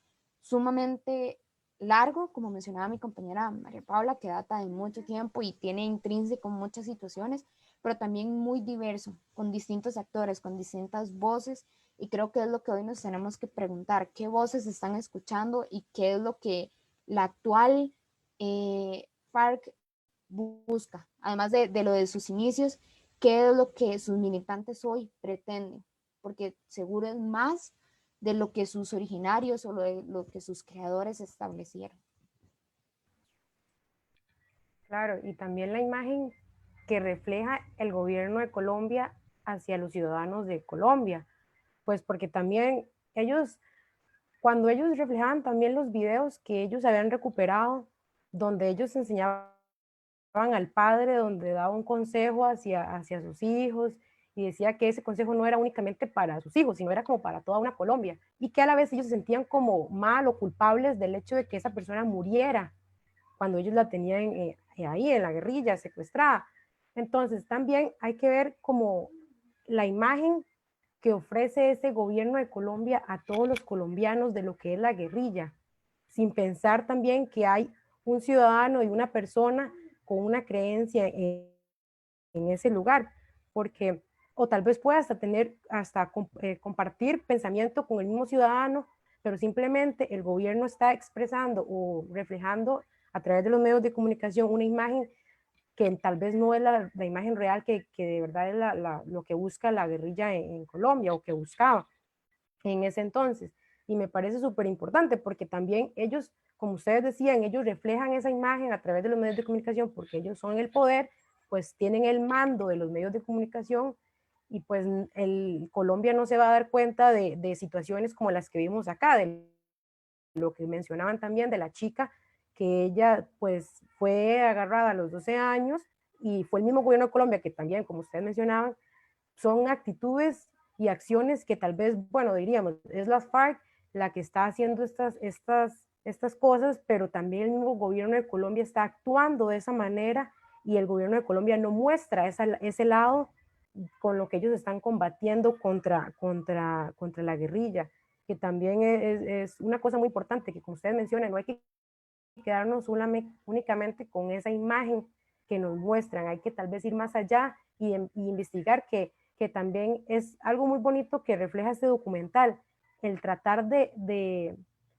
sumamente largo, como mencionaba mi compañera María Paula, que data de mucho tiempo y tiene intrínseco muchas situaciones, pero también muy diverso, con distintos actores, con distintas voces, y creo que es lo que hoy nos tenemos que preguntar, qué voces están escuchando y qué es lo que la actual FARC busca, además de lo de sus inicios, qué es lo que sus militantes hoy pretenden, porque seguro es más de lo que sus originarios o lo que sus creadores establecieron. Claro, y también la imagen que refleja el gobierno de Colombia hacia los ciudadanos de Colombia, pues porque también ellos, cuando ellos reflejaban también los videos que ellos habían recuperado, donde ellos enseñaban al padre, donde daba un consejo hacia sus hijos y decía que ese consejo no era únicamente para sus hijos, sino era como para toda una Colombia, y que a la vez ellos se sentían como mal o culpables del hecho de que esa persona muriera cuando ellos la tenían ahí en la guerrilla, secuestrada. Entonces también hay que ver como la imagen que ofrece ese gobierno de Colombia a todos los colombianos de lo que es la guerrilla, sin pensar también que hay un ciudadano y una persona con una creencia en ese lugar, porque o tal vez pueda hasta tener, hasta compartir pensamiento con el mismo ciudadano, pero simplemente el gobierno está expresando o reflejando a través de los medios de comunicación una imagen que tal vez no es la imagen real que de verdad es lo que busca la guerrilla en Colombia o que buscaba en ese entonces. Y me parece súper importante porque también ellos, como ustedes decían, ellos reflejan esa imagen a través de los medios de comunicación porque ellos son el poder, pues tienen el mando de los medios de comunicación y pues Colombia no se va a dar cuenta de situaciones como las que vimos acá, de lo que mencionaban también de la chica, que ella pues fue agarrada a los 12 años y fue el mismo gobierno de Colombia que también, como ustedes mencionaban, son actitudes y acciones que tal vez, bueno, diríamos, es la FARC la que está haciendo estas cosas, pero también el mismo gobierno de Colombia está actuando de esa manera y el gobierno de Colombia no muestra ese lado con lo que ellos están combatiendo contra la guerrilla, que también es una cosa muy importante, que como ustedes mencionan, no hay que quedarnos únicamente con esa imagen que nos muestran, hay que tal vez ir más allá y investigar que también es algo muy bonito que refleja este documental, el tratar de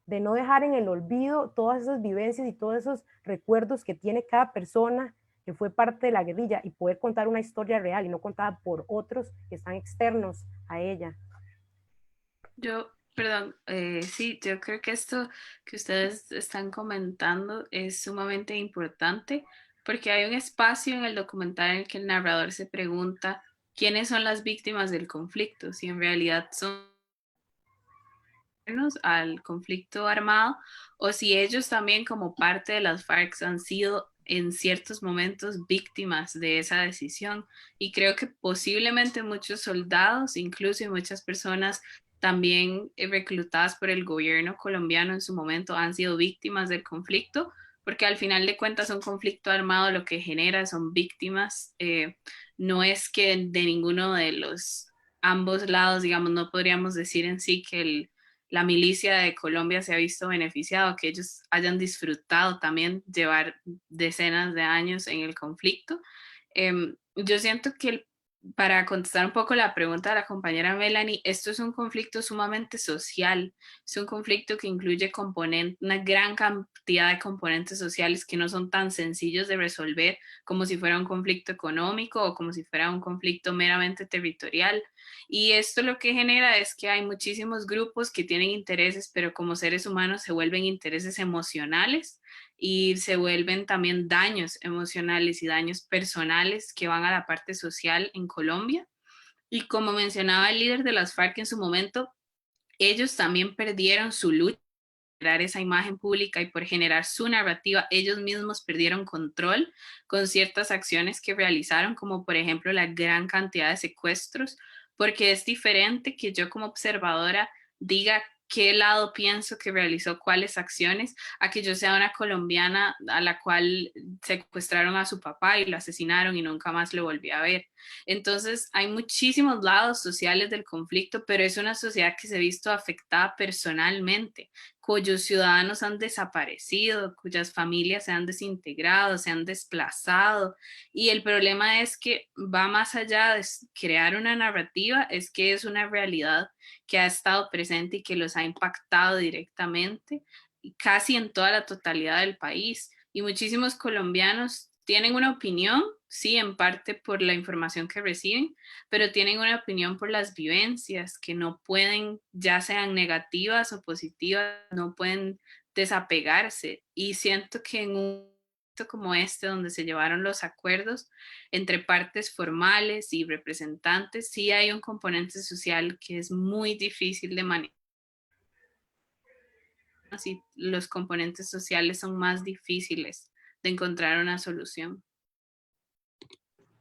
no dejar en el olvido todas esas vivencias y todos esos recuerdos que tiene cada persona que fue parte de la guerrilla y poder contar una historia real y no contada por otros que están externos a ella. Perdón, sí, yo creo que esto que ustedes están comentando es sumamente importante porque hay un espacio en el documental en el que el narrador se pregunta quiénes son las víctimas del conflicto, si en realidad son al conflicto armado o si ellos también como parte de las FARC han sido en ciertos momentos víctimas de esa decisión. Y creo que posiblemente muchos soldados, incluso y muchas personas también reclutadas por el gobierno colombiano en su momento han sido víctimas del conflicto, porque al final de cuentas un conflicto armado lo que genera son víctimas. No es que de ninguno de los ambos lados, digamos, no podríamos decir en sí que la milicia de Colombia se ha visto beneficiado, que ellos hayan disfrutado también llevar decenas de años en el conflicto. Yo siento que para contestar un poco la pregunta de la compañera Melanie, esto es un conflicto sumamente social, es un conflicto que incluye una gran cantidad de componentes sociales que no son tan sencillos de resolver como si fuera un conflicto económico o como si fuera un conflicto meramente territorial. Y esto lo que genera es que hay muchísimos grupos que tienen intereses, pero como seres humanos se vuelven intereses emocionales y se vuelven también daños emocionales y daños personales que van a la parte social en Colombia. Y como mencionaba el líder de las FARC en su momento, ellos también perdieron su lucha por generar esa imagen pública y por generar su narrativa. Ellos mismos perdieron control con ciertas acciones que realizaron, como por ejemplo la gran cantidad de secuestros, porque es diferente que yo como observadora diga qué lado pienso que realizó cuáles acciones, a que yo sea una colombiana a la cual secuestraron a su papá y lo asesinaron y nunca más lo volví a ver. Entonces, hay muchísimos lados sociales del conflicto, pero es una sociedad que se ha visto afectada personalmente, cuyos ciudadanos han desaparecido, cuyas familias se han desintegrado, se han desplazado. Y el problema es que va más allá de crear una narrativa, es que es una realidad que ha estado presente y que los ha impactado directamente, casi en toda la totalidad del país. Y muchísimos colombianos tienen una opinión, sí, en parte por la información que reciben, pero tienen una opinión por las vivencias que no pueden, ya sean negativas o positivas, no pueden desapegarse. Y siento que en un como este, donde se llevaron los acuerdos entre partes formales y representantes, sí hay un componente social que es muy difícil de manejar. Así, los componentes sociales son más difíciles de encontrar una solución.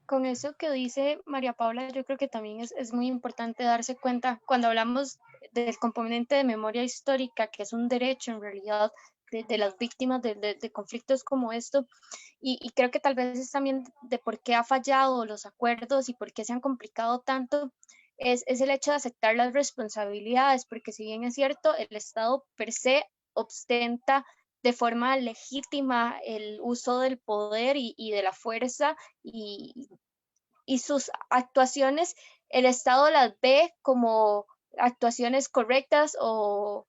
Con eso que dice María Paula, yo creo que también es muy importante darse cuenta cuando hablamos del componente de memoria histórica, que es un derecho en realidad de las víctimas de conflictos como esto, y creo que tal vez es también de por qué ha fallado los acuerdos y por qué se han complicado tanto, es el hecho de aceptar las responsabilidades, porque si bien es cierto, el Estado per se ostenta de forma legítima el uso del poder y de la fuerza y sus actuaciones, el Estado las ve como actuaciones correctas o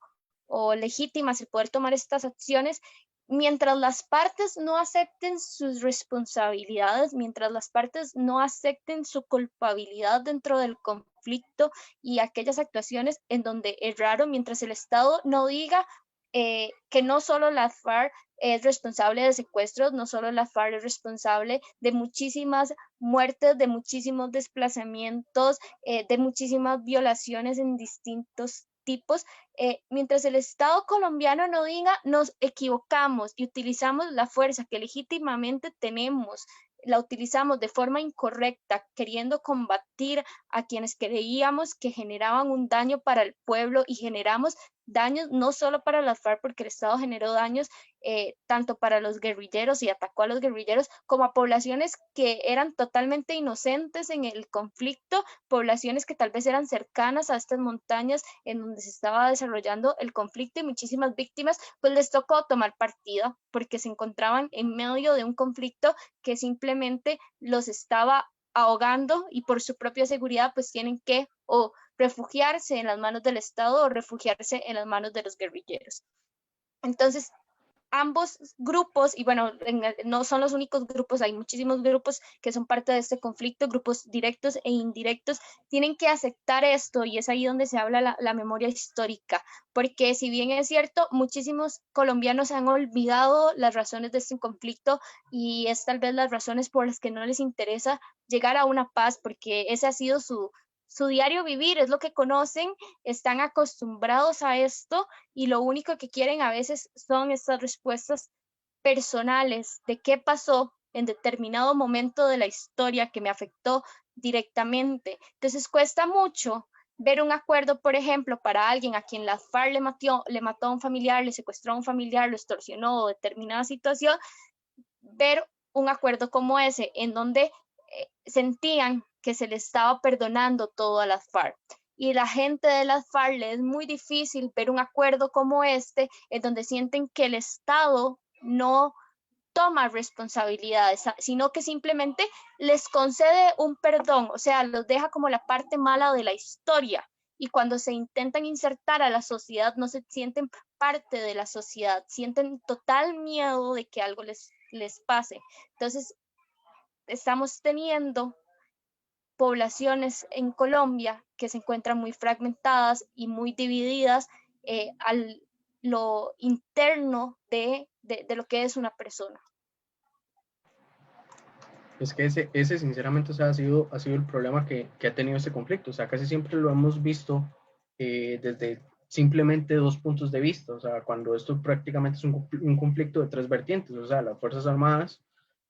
legítimas, el poder tomar estas acciones, mientras las partes no acepten sus responsabilidades, mientras las partes no acepten su culpabilidad dentro del conflicto y aquellas actuaciones en donde erraron, mientras el Estado no diga que no solo las FARC es responsable de secuestros, no solo la FARC es responsable de muchísimas muertes, de muchísimos desplazamientos, de muchísimas violaciones en distintos tipos, mientras el Estado colombiano no diga nos equivocamos y utilizamos la fuerza que legítimamente tenemos, la utilizamos de forma incorrecta, queriendo combatir a quienes creíamos que generaban un daño para el pueblo y generamos daños no solo para las FARC, porque el Estado generó daños tanto para los guerrilleros y atacó a los guerrilleros, como a poblaciones que eran totalmente inocentes en el conflicto, poblaciones que tal vez eran cercanas a estas montañas en donde se estaba desarrollando el conflicto y muchísimas víctimas, pues les tocó tomar partida porque se encontraban en medio de un conflicto que simplemente los estaba ahogando y por su propia seguridad pues tienen que o refugiarse en las manos del Estado o refugiarse en las manos de los guerrilleros. Entonces, ambos grupos, y bueno, no son los únicos grupos, hay muchísimos grupos que son parte de este conflicto, grupos directos e indirectos, tienen que aceptar esto y es ahí donde se habla la memoria histórica, porque si bien es cierto, muchísimos colombianos han olvidado las razones de este conflicto y es tal vez las razones por las que no les interesa llegar a una paz, porque ese ha sido su diario vivir, es lo que conocen, están acostumbrados a esto y lo único que quieren a veces son estas respuestas personales de qué pasó en determinado momento de la historia que me afectó directamente. Entonces cuesta mucho ver un acuerdo, por ejemplo, para alguien a quien la FARC le mató a un familiar, le secuestró a un familiar, lo extorsionó o determinada situación, ver un acuerdo como ese en donde sentían que se le estaba perdonando todo a las FARC. Y la gente de las FARC le es muy difícil ver un acuerdo como este, en donde sienten que el Estado no toma responsabilidades, sino que simplemente les concede un perdón, o sea, los deja como la parte mala de la historia. Y cuando se intentan insertar a la sociedad, no se sienten parte de la sociedad, sienten total miedo de que algo les pase. Entonces, estamos teniendo poblaciones en Colombia que se encuentran muy fragmentadas y muy divididas a lo interno de lo que es una persona. Es que ese sinceramente, o sea, ha sido el problema que ha tenido este conflicto. O sea, casi siempre lo hemos visto desde simplemente dos puntos de vista. O sea, cuando esto prácticamente es un conflicto de tres vertientes. O sea, las Fuerzas Armadas,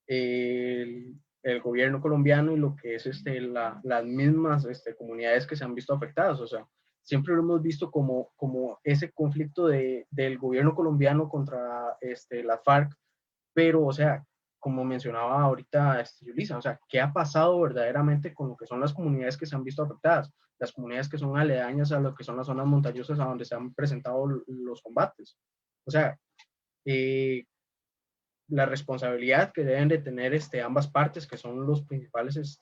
el gobierno colombiano y lo que es las mismas comunidades que se han visto afectadas. O sea, siempre lo hemos visto como ese conflicto del gobierno colombiano contra la FARC, pero, o sea, como mencionaba ahorita Yulisa, o sea, ¿qué ha pasado verdaderamente con lo que son las comunidades que se han visto afectadas? Las comunidades que son aledañas a lo que son las zonas montañosas a donde se han presentado los combates. O sea, la responsabilidad que deben de tener ambas partes, que son los principales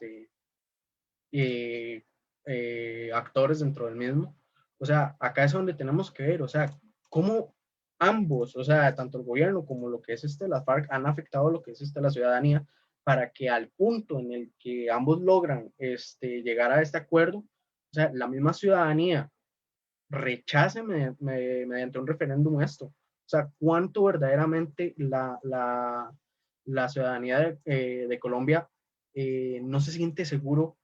actores dentro del mismo. O sea, acá es donde tenemos que ver, o sea, cómo ambos, o sea, tanto el gobierno como lo que es la FARC han afectado lo que es la ciudadanía para que al punto en el que ambos logran llegar a este acuerdo, o sea, la misma ciudadanía rechace mediante un referéndum esto. O sea, cuánto verdaderamente la ciudadanía de Colombia no se siente seguro,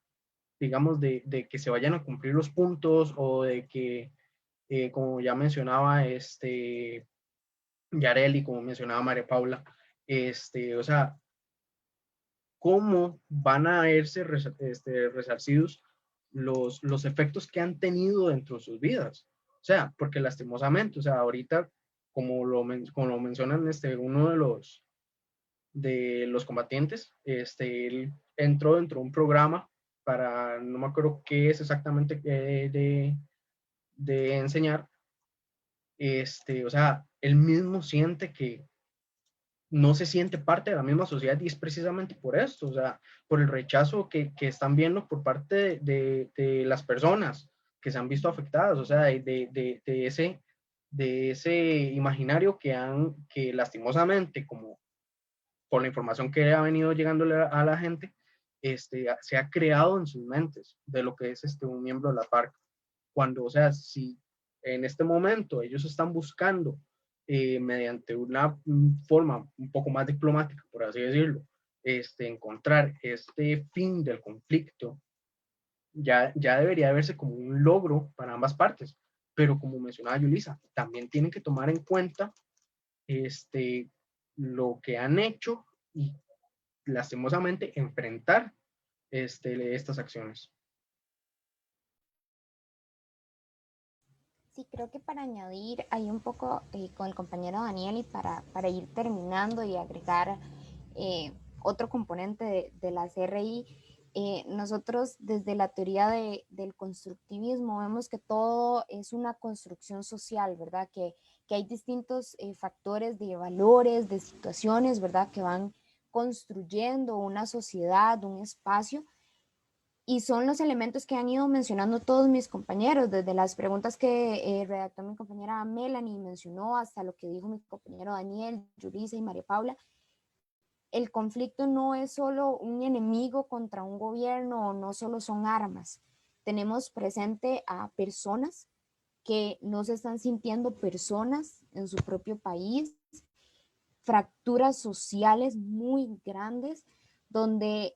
digamos, de que se vayan a cumplir los puntos o de que, como ya mencionaba Yareli, como mencionaba María Paula, o sea, cómo van a verse resarcidos los efectos que han tenido dentro de sus vidas. O sea, porque lastimosamente, o sea, ahorita, como lo mencionan uno de los combatientes, él entró dentro de un programa para, no me acuerdo qué es exactamente de enseñar, o sea, él mismo siente que no se siente parte de la misma sociedad y es precisamente por esto, o sea, por el rechazo que están viendo por parte de las personas que se han visto afectadas, o sea, de ese imaginario que lastimosamente, como por la información que ha venido llegando a la gente, se ha creado en sus mentes de lo que es un miembro de la FARC. Cuando, o sea, si en este momento ellos están buscando mediante una forma un poco más diplomática, por así decirlo, encontrar este fin del conflicto, ya debería verse como un logro para ambas partes. Pero como mencionaba Yulisa, también tienen que tomar en cuenta lo que han hecho y lastimosamente enfrentar estas acciones. Sí, creo que para añadir ahí un poco con el compañero Daniel y para ir terminando y agregar otro componente de la CRI, nosotros desde la teoría del constructivismo vemos que todo es una construcción social, ¿verdad? Que hay distintos factores de valores, de situaciones, ¿verdad? Que van construyendo una sociedad, un espacio y son los elementos que han ido mencionando todos mis compañeros, desde las preguntas que redactó mi compañera Melanie y mencionó hasta lo que dijo mi compañero Daniel, Yulisa y María Paula. El conflicto no es solo un enemigo contra un gobierno o no solo son armas. Tenemos presente a personas que no se están sintiendo personas en su propio país, fracturas sociales muy grandes, donde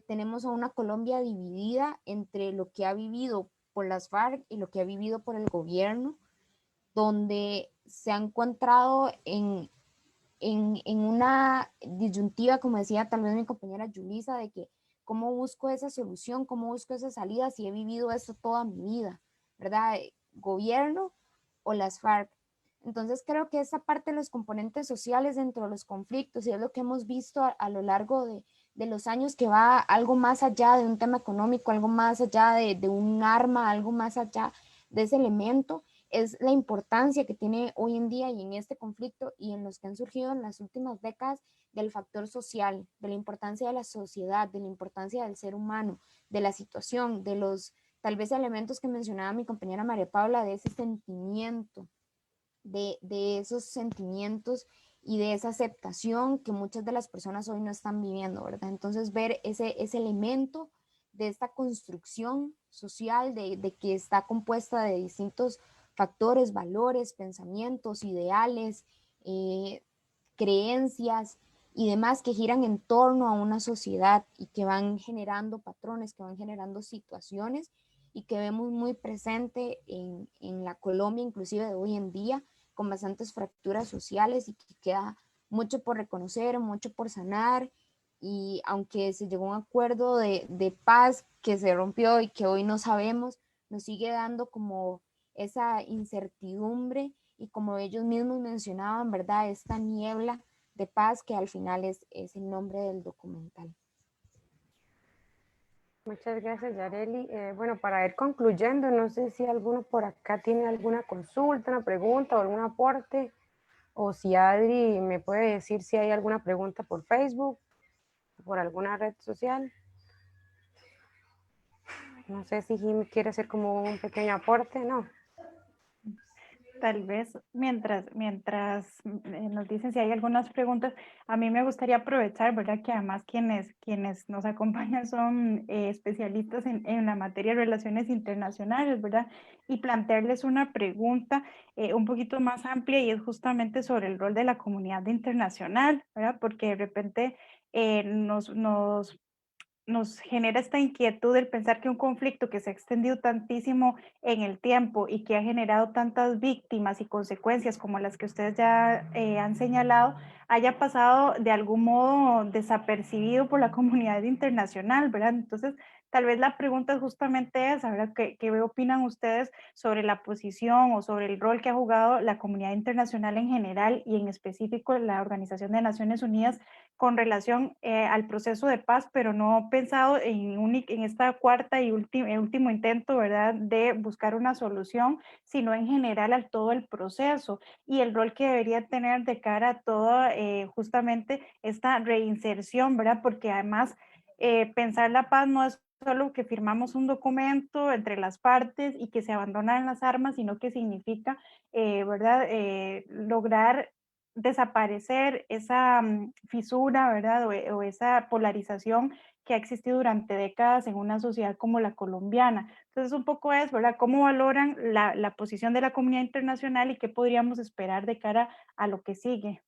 tenemos a una Colombia dividida entre lo que ha vivido por las FARC y lo que ha vivido por el gobierno, donde se ha encontrado en una disyuntiva, como decía tal vez mi compañera Yulisa, de que cómo busco esa solución, cómo busco esa salida si he vivido esto toda mi vida, ¿verdad? Gobierno o las FARC. Entonces creo que esa parte de los componentes sociales dentro de los conflictos y es lo que hemos visto a lo largo de los años que va algo más allá de un tema económico, algo más allá de un arma, algo más allá de ese elemento, es la importancia que tiene hoy en día y en este conflicto y en los que han surgido en las últimas décadas del factor social, de la importancia de la sociedad, de la importancia del ser humano, de la situación, de los tal vez elementos que mencionaba mi compañera María Paula, de ese sentimiento, de esos sentimientos y de esa aceptación que muchas de las personas hoy no están viviendo, ¿verdad? Entonces ver ese elemento de esta construcción social, de que está compuesta de distintos factores, valores, pensamientos, ideales, creencias y demás que giran en torno a una sociedad y que van generando patrones, que van generando situaciones y que vemos muy presente en la Colombia, inclusive de hoy en día, con bastantes fracturas sociales y que queda mucho por reconocer, mucho por sanar. Y aunque se llegó a un acuerdo de paz que se rompió y que hoy no sabemos, nos sigue dando como esa incertidumbre y como ellos mismos mencionaban, ¿verdad? Esta niebla de paz que al final es el nombre del documental. Muchas gracias, Yareli. Bueno, para ir concluyendo, no sé si alguno por acá tiene alguna consulta, una pregunta o algún aporte, o si Adri me puede decir si hay alguna pregunta por Facebook, por alguna red social. No sé si Jimmy quiere hacer como un pequeño aporte, ¿no? Tal vez mientras nos dicen si hay algunas preguntas, a mí me gustaría aprovechar, ¿verdad? Que además quienes nos acompañan son especialistas en la materia de relaciones internacionales, ¿verdad? Y plantearles una pregunta un poquito más amplia y es justamente sobre el rol de la comunidad internacional, ¿verdad? Porque de repente nos genera esta inquietud el pensar que un conflicto que se ha extendido tantísimo en el tiempo y que ha generado tantas víctimas y consecuencias como las que ustedes ya han señalado, haya pasado de algún modo desapercibido por la comunidad internacional, ¿verdad? Entonces, tal vez la pregunta es justamente esa, ¿verdad? ¿Qué opinan ustedes sobre la posición o sobre el rol que ha jugado la comunidad internacional en general y en específico la Organización de Naciones Unidas con relación al proceso de paz, pero no pensado en esta cuarta y último intento, ¿verdad?, de buscar una solución, sino en general a todo el proceso y el rol que debería tener de cara a toda justamente esta reinserción, ¿verdad? Porque además pensar la paz no es solo que firmamos un documento entre las partes y que se abandonan las armas, sino que significa, ¿verdad?, lograr desaparecer esa fisura, ¿verdad? O esa polarización que ha existido durante décadas en una sociedad como la colombiana. Entonces, un poco es, ¿verdad? ¿Cómo valoran la posición de la comunidad internacional y qué podríamos esperar de cara a lo que sigue?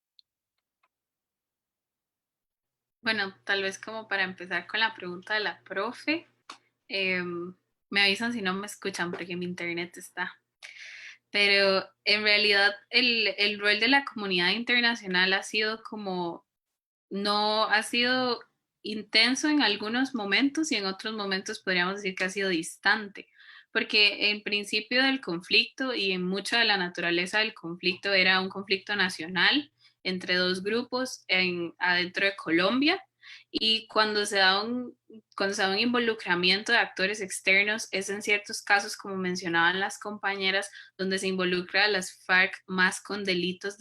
Bueno, tal vez como para empezar con la pregunta de la profe, me avisan si no me escuchan porque mi internet está. Pero en realidad el rol de la comunidad internacional ha sido como, no ha sido intenso en algunos momentos y en otros momentos podríamos decir que ha sido distante, porque en principio del conflicto y en mucha de la naturaleza del conflicto era un conflicto nacional entre dos grupos adentro de Colombia y cuando se da un involucramiento de actores externos es en ciertos casos, como mencionaban las compañeras, donde se involucra a las FARC más con delitos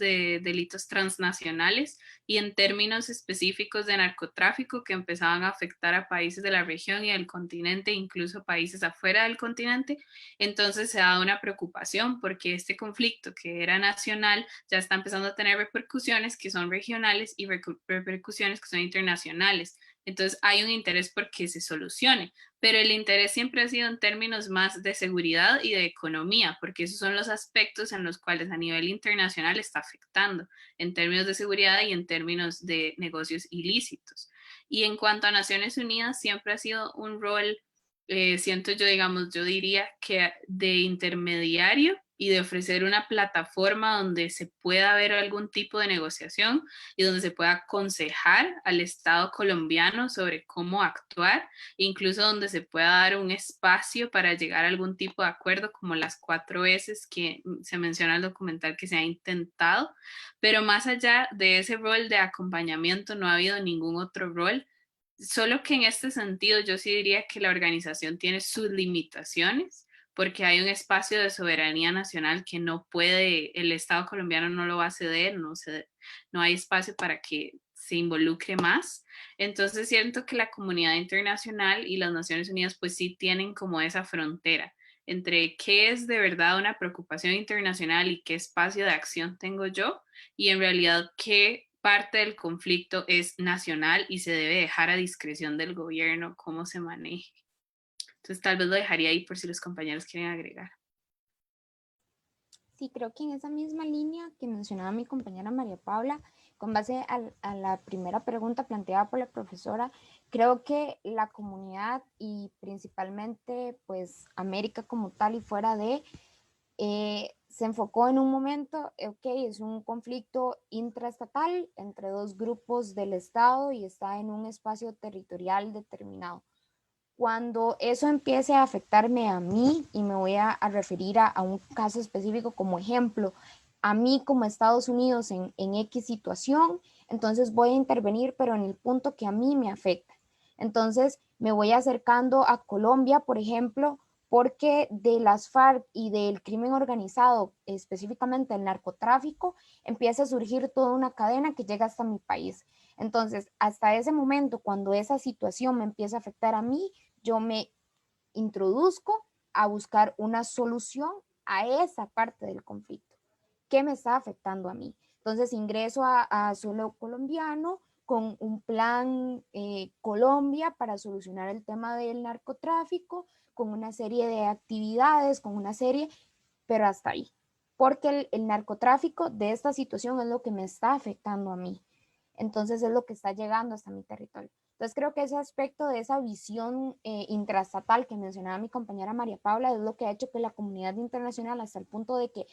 transnacionales y en términos específicos de narcotráfico que empezaban a afectar a países de la región y del continente, incluso países afuera del continente. Entonces se da una preocupación porque este conflicto que era nacional ya está empezando a tener repercusiones que son regionales y repercusiones que son internacionales. Entonces hay un interés por que se solucione, pero el interés siempre ha sido en términos más de seguridad y de economía, porque esos son los aspectos en los cuales a nivel internacional está afectando, en términos de seguridad y en términos de negocios ilícitos. Y en cuanto a Naciones Unidas, siempre ha sido un rol, siento yo, digamos, yo diría que de intermediario y de ofrecer una plataforma donde se pueda ver algún tipo de negociación y donde se pueda aconsejar al Estado colombiano sobre cómo actuar, incluso donde se pueda dar un espacio para llegar a algún tipo de acuerdo, como las 4 veces que se menciona en el documental que se ha intentado, pero más allá de ese rol de acompañamiento no ha habido ningún otro rol. Solo que en este sentido yo sí diría que la organización tiene sus limitaciones porque hay un espacio de soberanía nacional que no puede, el Estado colombiano no lo va a ceder, no hay espacio para que se involucre más. Entonces siento que la comunidad internacional y las Naciones Unidas pues sí tienen como esa frontera entre qué es de verdad una preocupación internacional y qué espacio de acción tengo yo y en realidad qué parte del conflicto es nacional y se debe dejar a discreción del gobierno cómo se maneje. Entonces tal vez lo dejaría ahí por si los compañeros quieren agregar. Sí, creo que en esa misma línea que mencionaba mi compañera María Paula, con base a la primera pregunta planteada por la profesora, creo que la comunidad y principalmente pues América como tal y fuera de, se enfocó en un momento, ok, es un conflicto intraestatal entre dos grupos del Estado y está en un espacio territorial determinado. Cuando eso empiece a afectarme a mí, y me voy a referir a un caso específico como ejemplo, a mí como Estados Unidos en X situación, entonces voy a intervenir, pero en el punto que a mí me afecta. Entonces me voy acercando a Colombia, por ejemplo, porque de las FARC y del crimen organizado, específicamente el narcotráfico, empieza a surgir toda una cadena que llega hasta mi país. Entonces, hasta ese momento, cuando esa situación me empieza a afectar a mí, yo me introduzco a buscar una solución a esa parte del conflicto. ¿qué me está afectando a mí? Entonces ingreso a Suelo Colombiano con un plan Colombia para solucionar el tema del narcotráfico, con una serie de actividades, con una serie, pero hasta ahí. Porque el narcotráfico de esta situación es lo que me está afectando a mí. Entonces es lo que está llegando hasta mi territorio. Entonces creo que ese aspecto de esa visión intraestatal que mencionaba mi compañera María Paula es lo que ha hecho que la comunidad internacional, hasta el punto de que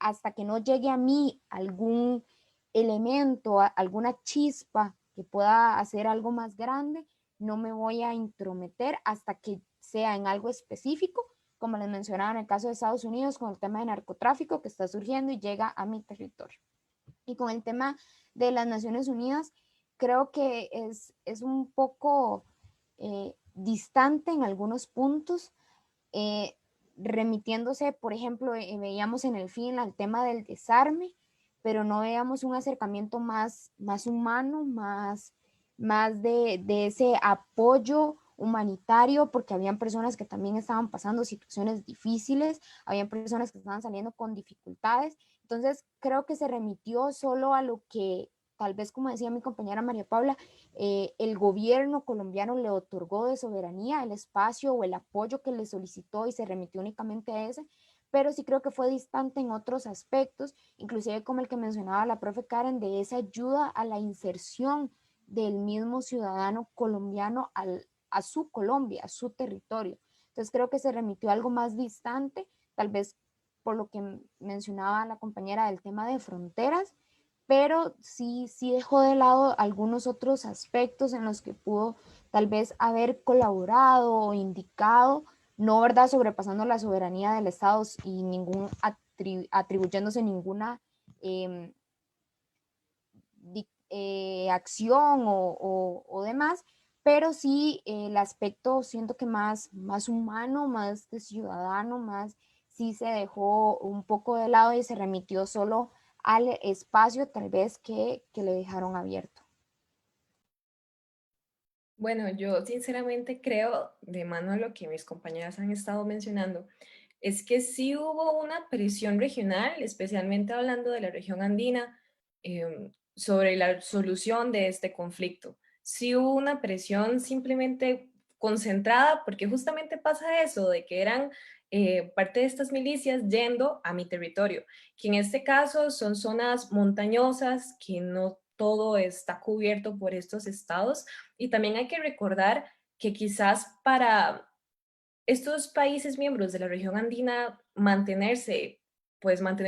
hasta que no llegue a mí algún elemento, alguna chispa que pueda hacer algo más grande, no me voy a intrometer hasta que sea en algo específico, como les mencionaba en el caso de Estados Unidos con el tema de narcotráfico que está surgiendo y llega a mi territorio. Y con el tema de las Naciones Unidas, creo que es un poco distante en algunos puntos, remitiéndose, por ejemplo, veíamos en el film al tema del desarme, pero no veíamos un acercamiento más humano, más de ese apoyo humanitario, porque habían personas que también estaban pasando situaciones difíciles, habían personas que estaban saliendo con dificultades. Entonces, creo que se remitió solo a lo que, tal vez como decía mi compañera María Paula, el gobierno colombiano le otorgó de soberanía el espacio o el apoyo que le solicitó y se remitió únicamente a ese, pero sí creo que fue distante en otros aspectos, inclusive como el que mencionaba la profe Karen, de esa ayuda a la inserción del mismo ciudadano colombiano a su Colombia, a su territorio. Entonces creo que se remitió a algo más distante, tal vez por lo que mencionaba la compañera del tema de fronteras, pero sí dejó de lado algunos otros aspectos en los que pudo tal vez haber colaborado o indicado, no, ¿verdad?, sobrepasando la soberanía del Estado y atribuyéndose ninguna acción o demás, pero sí el aspecto siento que más humano, más de ciudadano, más sí se dejó un poco de lado y se remitió solo al espacio tal vez que le dejaron abierto. Bueno, yo sinceramente creo, de mano a lo que mis compañeras han estado mencionando, es que sí hubo una presión regional, especialmente hablando de la región andina, sobre la solución de este conflicto. Sí hubo una presión simplemente concentrada, porque justamente pasa eso, de que eran parte de estas milicias yendo a mi territorio, que en este caso son zonas montañosas, que no todo está cubierto por estos estados, y también hay que recordar que quizás para estos países miembros de la región andina mantener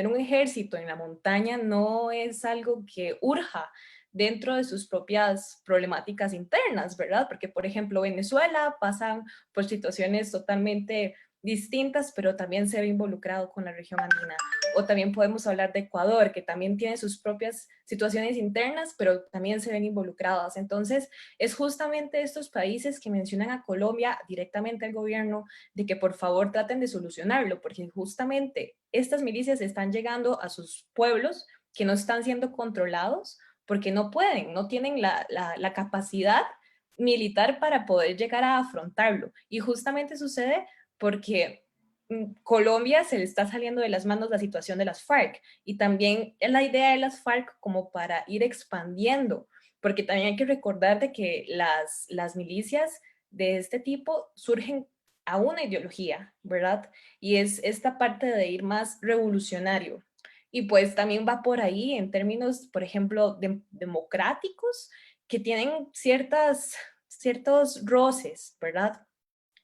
un ejército en la montaña no es algo que urja dentro de sus propias problemáticas internas, ¿verdad? Porque, por ejemplo, Venezuela pasan por situaciones totalmente distintas, pero también se ve involucrado con la región andina. O también podemos hablar de Ecuador, que también tiene sus propias situaciones internas, pero también se ven involucradas. Entonces, es justamente estos países que mencionan a Colombia directamente al gobierno de que por favor traten de solucionarlo, porque justamente estas milicias están llegando a sus pueblos que no están siendo controlados porque no pueden, no tienen la capacidad militar para poder llegar a afrontarlo. Y justamente sucede porque Colombia se le está saliendo de las manos la situación de las FARC y también es la idea de las FARC como para ir expandiendo, porque también hay que recordar de que las milicias de este tipo surgen a una ideología, ¿verdad? Y es esta parte de ir más revolucionario. Y pues también va por ahí en términos, por ejemplo, democráticos, que tienen ciertos roces, ¿verdad?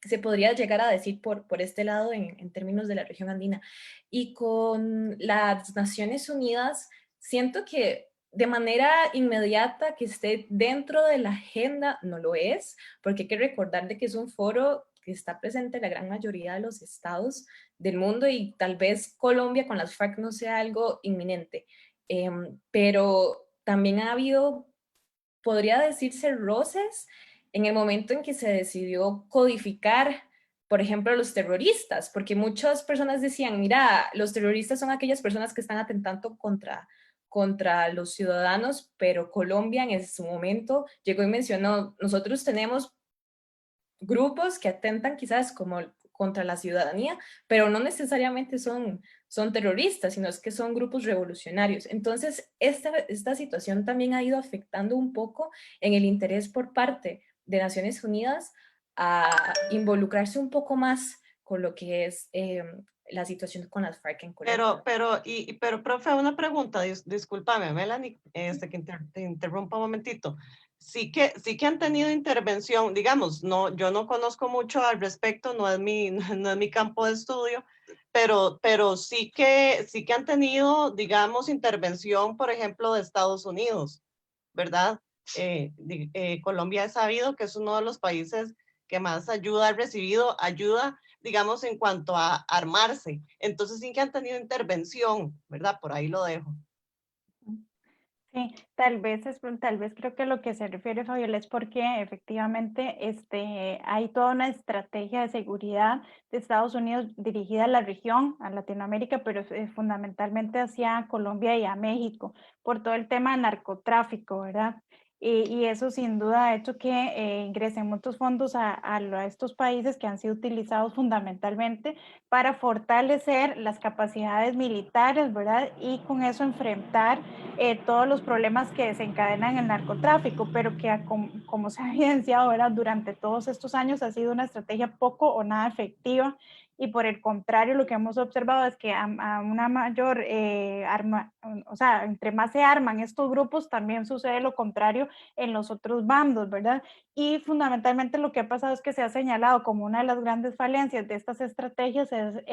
Se podría llegar a decir por este lado en términos de la región andina. Y con las Naciones Unidas, siento que de manera inmediata que esté dentro de la agenda, no lo es, porque hay que recordar de que es un foro que está presente en la gran mayoría de los estados del mundo y tal vez Colombia con las FARC no sea algo inminente. Pero también ha habido, podría decirse, roces en el momento en que se decidió codificar, por ejemplo, los terroristas, porque muchas personas decían, mira, los terroristas son aquellas personas que están atentando contra los ciudadanos, pero Colombia en ese momento llegó y mencionó, nosotros tenemos grupos que atentan quizás contra la ciudadanía, pero no necesariamente son terroristas, sino es que son grupos revolucionarios. Entonces, esta situación también ha ido afectando un poco en el interés por parte de Naciones Unidas a involucrarse un poco más con lo que es la situación con las FARC en Colombia. Pero, profe, una pregunta, discúlpame, Melanie, que te interrumpa un momentito. Sí que han tenido intervención, digamos, no, yo no conozco mucho al respecto, no es mi campo de estudio, pero sí que han tenido, digamos, intervención, por ejemplo, de Estados Unidos, ¿verdad? Colombia he sabido que es uno de los países que más ayuda ha recibido, ayuda, digamos, en cuanto a armarse. Entonces sí que han tenido intervención, ¿verdad? Por ahí lo dejo. Sí, tal vez creo que lo que se refiere Fabiola es porque efectivamente hay toda una estrategia de seguridad de Estados Unidos dirigida a la región, a Latinoamérica, pero fundamentalmente hacia Colombia y a México, por todo el tema de narcotráfico, ¿verdad? Y eso sin duda ha hecho que ingresen muchos fondos a estos países que han sido utilizados fundamentalmente para fortalecer las capacidades militares, ¿verdad? Y con eso enfrentar todos los problemas que desencadenan el narcotráfico, pero que como se ha evidenciado, ¿verdad? Durante todos estos años ha sido una estrategia poco o nada efectiva, y por el contrario lo que hemos observado es que a una mayor o sea, entre más se arman estos grupos, también sucede lo contrario en los otros bandos, ¿verdad? Y fundamentalmente lo que ha pasado es que se ha señalado como una de las grandes falencias de estas estrategias es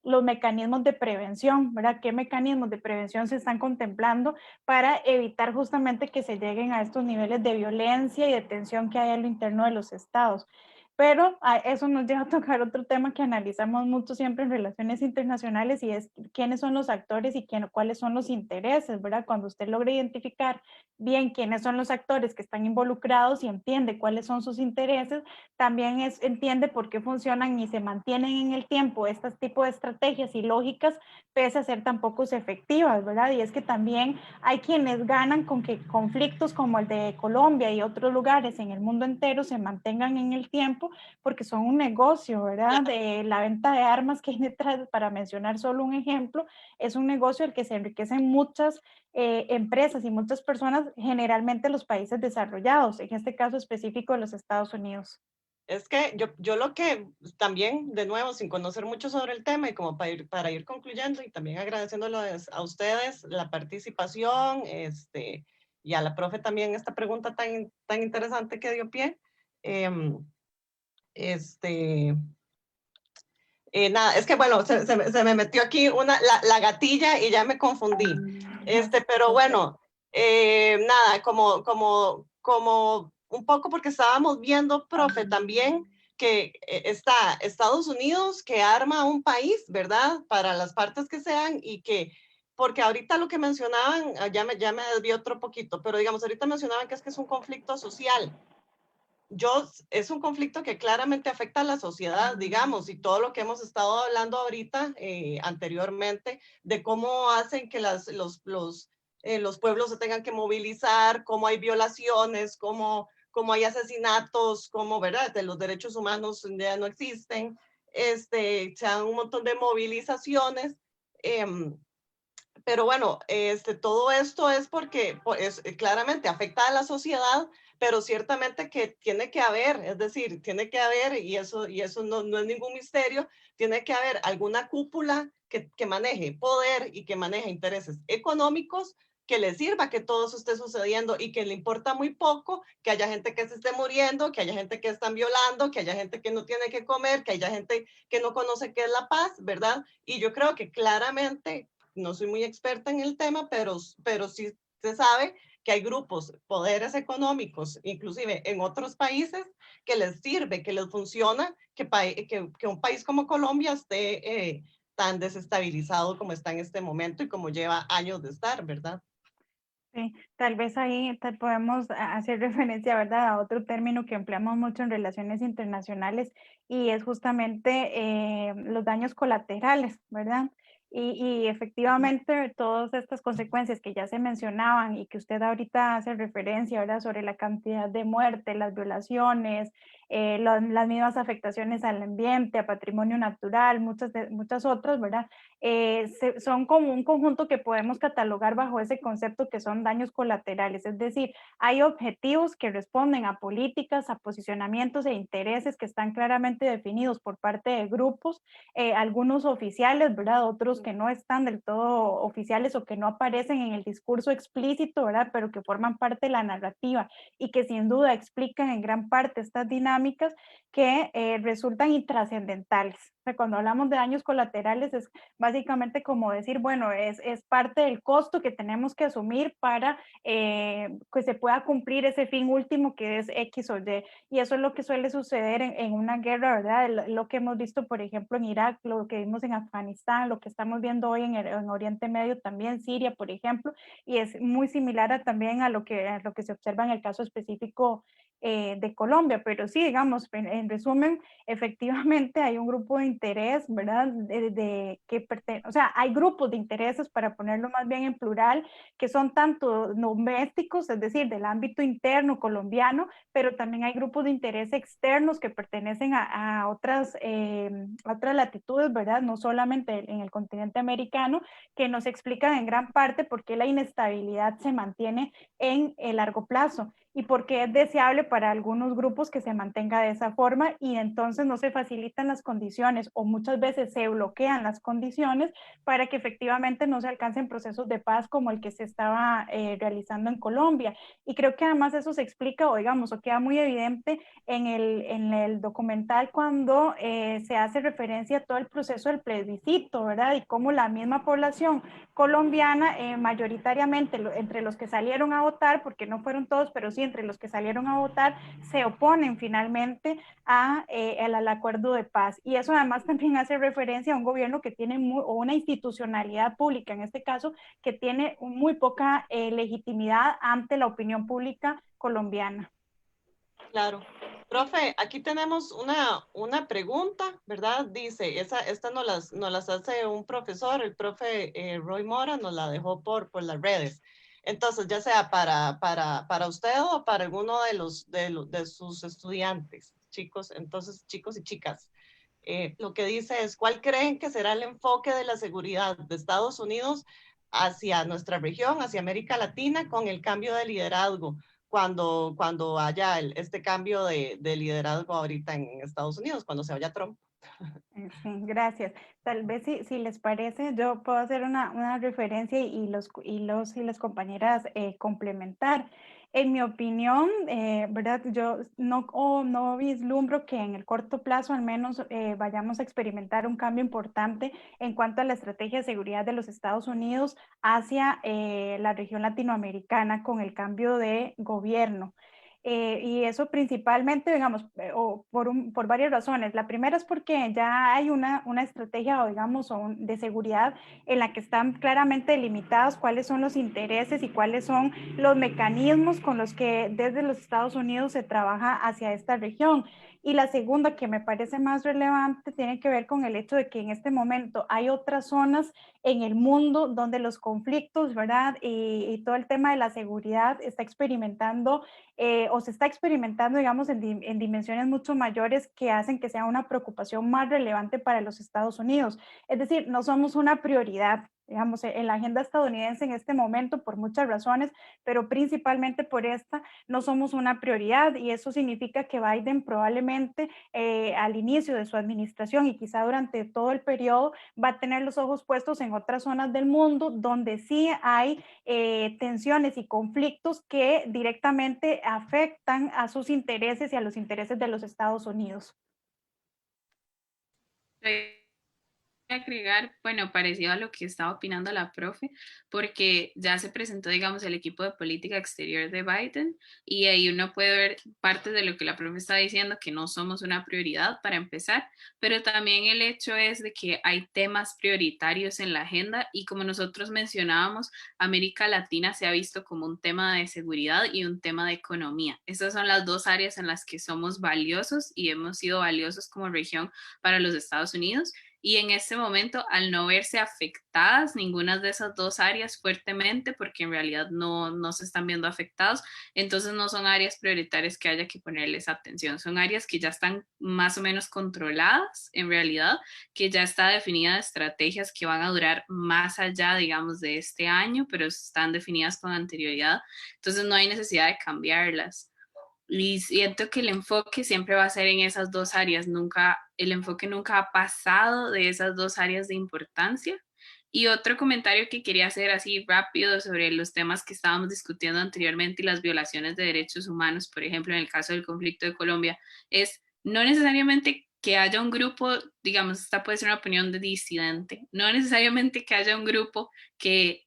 los mecanismos de prevención, ¿verdad? ¿Qué mecanismos de prevención se están contemplando para evitar justamente que se lleguen a estos niveles de violencia y de tensión que hay a lo interno de los estados? Pero eso nos lleva a tocar otro tema que analizamos mucho siempre en relaciones internacionales, y es quiénes son los actores y cuáles son los intereses, ¿verdad? Cuando usted logra identificar bien quiénes son los actores que están involucrados y entiende cuáles son sus intereses, también entiende por qué funcionan y se mantienen en el tiempo este tipo de estrategias y lógicas, pese a ser tan pocos efectivas, ¿verdad? Y es que también hay quienes ganan con que conflictos como el de Colombia y otros lugares en el mundo entero se mantengan en el tiempo, porque son un negocio, ¿verdad? De la venta de armas que hay detrás, para mencionar solo un ejemplo, es un negocio el que se enriquecen muchas empresas y muchas personas, generalmente los países desarrollados, en este caso específico de los Estados Unidos. Es que yo lo que también, de nuevo, sin conocer mucho sobre el tema y como para ir concluyendo y también agradeciéndoles a ustedes la participación, y a la profe también esta pregunta tan interesante que dio pie. Nada, es que bueno, se me metió aquí la gatilla y ya me confundí. Pero bueno, nada, como un poco porque estábamos viendo, profe, también que está Estados Unidos que arma un país, ¿verdad? Para las partes que sean, y que, porque ahorita lo que mencionaban, ya me desvié otro poquito, pero digamos, ahorita mencionaban que es un conflicto social. Es un conflicto que claramente afecta a la sociedad, digamos, y todo lo que hemos estado hablando ahorita, anteriormente, de cómo hacen que los pueblos se tengan que movilizar, cómo hay violaciones, cómo hay asesinatos, cómo, ¿verdad?, de los derechos humanos ya no existen, se dan un montón de movilizaciones, pero bueno, todo esto es porque claramente afecta a la sociedad, pero ciertamente que tiene que haber, es decir, tiene que haber, y eso no es ningún misterio, tiene que haber alguna cúpula que maneje poder y que maneje intereses económicos, que le sirva que todo eso esté sucediendo y que le importa muy poco que haya gente que se esté muriendo, que haya gente que están violando, que haya gente que no tiene que comer, que haya gente que no conoce qué es la paz, ¿verdad? Y yo creo que claramente, no soy muy experta en el tema, pero sí se sabe que hay grupos, poderes económicos, inclusive en otros países, que les sirve, que les funciona, que un país como Colombia esté tan desestabilizado como está en este momento y como lleva años de estar, ¿verdad? Sí, tal vez ahí podemos hacer referencia, ¿verdad?, a otro término que empleamos mucho en relaciones internacionales, y es justamente los daños colaterales, ¿verdad? Y efectivamente todas estas consecuencias que ya se mencionaban y que usted ahorita hace referencia, ¿verdad?, sobre la cantidad de muertes, las violaciones, las mismas afectaciones al ambiente, a patrimonio natural, muchas otras, ¿verdad? Son como un conjunto que podemos catalogar bajo ese concepto que son daños colaterales, es decir, hay objetivos que responden a políticas, a posicionamientos e intereses que están claramente definidos por parte de grupos, algunos oficiales, ¿verdad? Otros que no están del todo oficiales o que no aparecen en el discurso explícito, ¿verdad? Pero que forman parte de la narrativa y que sin duda explican en gran parte estas dinámicas que resultan intrascendentales. O sea, cuando hablamos de daños colaterales es básicamente como decir, bueno, es parte del costo que tenemos que asumir para que se pueda cumplir ese fin último que es X o Y. Y eso es lo que suele suceder en una guerra, ¿verdad? Lo que hemos visto, por ejemplo, en Irak, lo que vimos en Afganistán, lo que estamos viendo hoy en Oriente Medio también, Siria, por ejemplo, y es muy similar también a lo que se observa en el caso específico de Colombia, pero sí, digamos, en resumen, efectivamente hay un grupo de interés, ¿verdad? O sea, hay grupos de intereses, para ponerlo más bien en plural, que son tanto domésticos, es decir, del ámbito interno colombiano, pero también hay grupos de interés externos que pertenecen a otras latitudes, ¿verdad? No solamente en el continente americano, que nos explican en gran parte por qué la inestabilidad se mantiene en el largo plazo y porque es deseable para algunos grupos que se mantenga de esa forma y entonces no se facilitan las condiciones o muchas veces se bloquean las condiciones para que efectivamente no se alcancen procesos de paz como el que se estaba realizando en Colombia. Y creo que además eso se explica o digamos o queda muy evidente en el documental cuando se hace referencia a todo el proceso del plebiscito, ¿verdad? Y cómo la misma población colombiana, mayoritariamente entre los que salieron a votar, porque no fueron todos, pero sí entre los que salieron a votar, se oponen finalmente al acuerdo de paz. Y eso además también hace referencia a un gobierno que tiene o una institucionalidad pública, en este caso, que tiene muy poca legitimidad ante la opinión pública colombiana. Claro. Profe, aquí tenemos una pregunta, ¿verdad? Dice, esta nos las hace un profesor, el profe Roy Mora nos la dejó por las redes. Entonces, ya sea para usted o para alguno de sus estudiantes, chicos, entonces, chicos y chicas. Lo que dice es, ¿cuál creen que será el enfoque de la seguridad de Estados Unidos hacia nuestra región, hacia América Latina, con el cambio de liderazgo? Cuando haya este cambio de liderazgo ahorita en Estados Unidos, cuando se vaya Trump. Sí, gracias. Tal vez si les parece, yo puedo hacer una referencia y las compañeras complementar. En mi opinión, ¿verdad? Yo no vislumbro que en el corto plazo al menos vayamos a experimentar un cambio importante en cuanto a la estrategia de seguridad de los Estados Unidos hacia la región latinoamericana con el cambio de gobierno. Y eso principalmente, digamos, por varias razones. La primera es porque ya hay una estrategia, o digamos, de seguridad en la que están claramente delimitados cuáles son los intereses y cuáles son los mecanismos con los que desde los Estados Unidos se trabaja hacia esta región. Y la segunda, que me parece más relevante, tiene que ver con el hecho de que en este momento hay otras zonas en el mundo donde los conflictos, ¿verdad? Y todo el tema de la seguridad está experimentando o se está experimentando, digamos, en dimensiones mucho mayores que hacen que sea una preocupación más relevante para los Estados Unidos. Es decir, no somos una prioridad, digamos, en la agenda estadounidense en este momento por muchas razones, pero principalmente por esta, no somos una prioridad y eso significa que Biden probablemente al inicio de su administración y quizá durante todo el periodo va a tener los ojos puestos en otras zonas del mundo donde sí hay tensiones y conflictos que directamente afectan a sus intereses y a los intereses de los Estados Unidos. Agregar, bueno, parecido a lo que estaba opinando la profe, porque ya se presentó, digamos, el equipo de política exterior de Biden y ahí uno puede ver parte de lo que la profe está diciendo, que no somos una prioridad para empezar, pero también el hecho es de que hay temas prioritarios en la agenda y como nosotros mencionábamos, América Latina se ha visto como un tema de seguridad y un tema de economía. Estas son las dos áreas en las que somos valiosos y hemos sido valiosos como región para los Estados Unidos. y en este momento, al no verse afectadas ninguna de esas dos áreas fuertemente, porque en realidad no se están viendo afectados, entonces no son áreas prioritarias que haya que ponerles atención, son áreas que ya están más o menos controladas en realidad, que ya está definida estrategias que van a durar más allá, digamos, de este año, pero están definidas con anterioridad, entonces no hay necesidad de cambiarlas. Y siento que el enfoque siempre va a ser en esas dos áreas, el enfoque nunca ha pasado de esas dos áreas de importancia. Y otro comentario que quería hacer así rápido sobre los temas que estábamos discutiendo anteriormente y las violaciones de derechos humanos, por ejemplo, en el caso del conflicto de Colombia, es no necesariamente que haya un grupo, digamos, esta puede ser una opinión de disidente, no necesariamente que haya un grupo que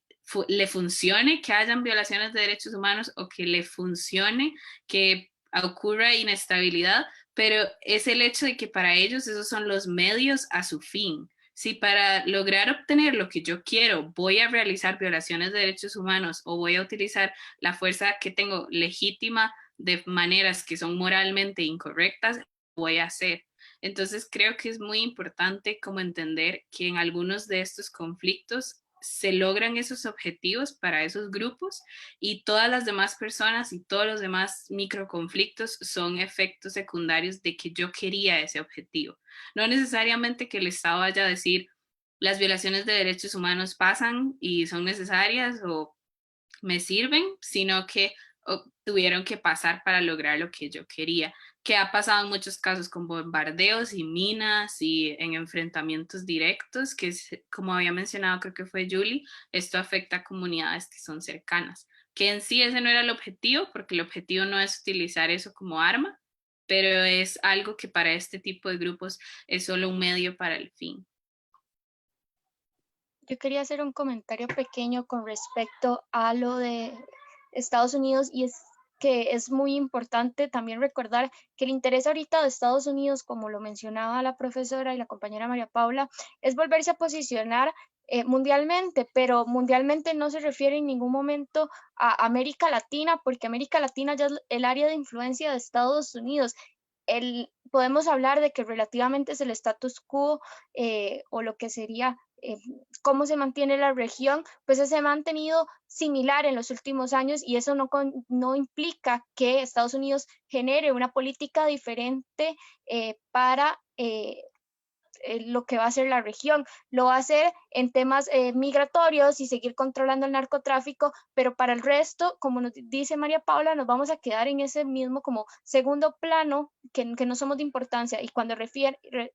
le funcione que hayan violaciones de derechos humanos o que le funcione que ocurra inestabilidad, pero es el hecho de que para ellos esos son los medios a su fin. Si para lograr obtener lo que yo quiero voy a realizar violaciones de derechos humanos o voy a utilizar la fuerza que tengo legítima de maneras que son moralmente incorrectas, voy a hacer. Entonces creo que es muy importante como entender que en algunos de estos conflictos se logran esos objetivos para esos grupos y todas las demás personas y todos los demás microconflictos son efectos secundarios de que yo quería ese objetivo. No necesariamente que el Estado vaya a decir las violaciones de derechos humanos pasan y son necesarias o me sirven, sino que tuvieron que pasar para lograr lo que yo quería, que ha pasado en muchos casos con bombardeos y minas y en enfrentamientos directos, que es, como había mencionado, creo que fue Julie, esto afecta a comunidades que son cercanas, que en sí ese no era el objetivo, porque el objetivo no es utilizar eso como arma, pero es algo que para este tipo de grupos es solo un medio para el fin. Yo quería hacer un comentario pequeño con respecto a lo de Estados Unidos y es que es muy importante también recordar que el interés ahorita de Estados Unidos, como lo mencionaba la profesora y la compañera María Paula, es volverse a posicionar mundialmente, pero mundialmente no se refiere en ningún momento a América Latina, porque América Latina ya es el área de influencia de Estados Unidos. Podemos hablar de que relativamente es el status quo o lo que sería cómo se mantiene la región, pues se ha mantenido similar en los últimos años y eso no implica que Estados Unidos genere una política diferente para lo que va a ser la región. Lo va a hacer en temas migratorios y seguir controlando el narcotráfico, pero para el resto, como nos dice María Paula, nos vamos a quedar en ese mismo como segundo plano que no somos de importancia. Y cuando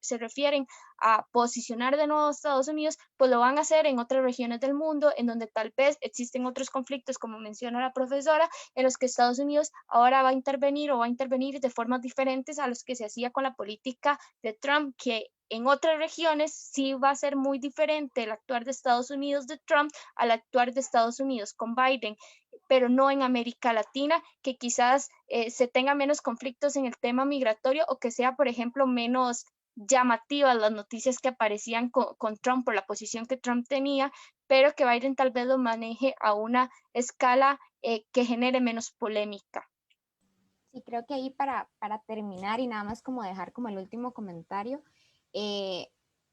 se refieren a posicionar de nuevo a Estados Unidos, pues lo van a hacer en otras regiones del mundo, en donde tal vez existen otros conflictos, como menciona la profesora, en los que Estados Unidos ahora va a intervenir o va a intervenir de formas diferentes a los que se hacía con la política de Trump, que en otras regiones sí va a ser muy diferente el actuar de Estados Unidos de Trump al actuar de Estados Unidos con Biden, pero no en América Latina, que quizás se tenga menos conflictos en el tema migratorio o que sea, por ejemplo, menos llamativas las noticias que aparecían con Trump por la posición que Trump tenía, pero que Biden tal vez lo maneje a una escala que genere menos polémica. Sí, creo que ahí para terminar y nada más como dejar como el último comentario,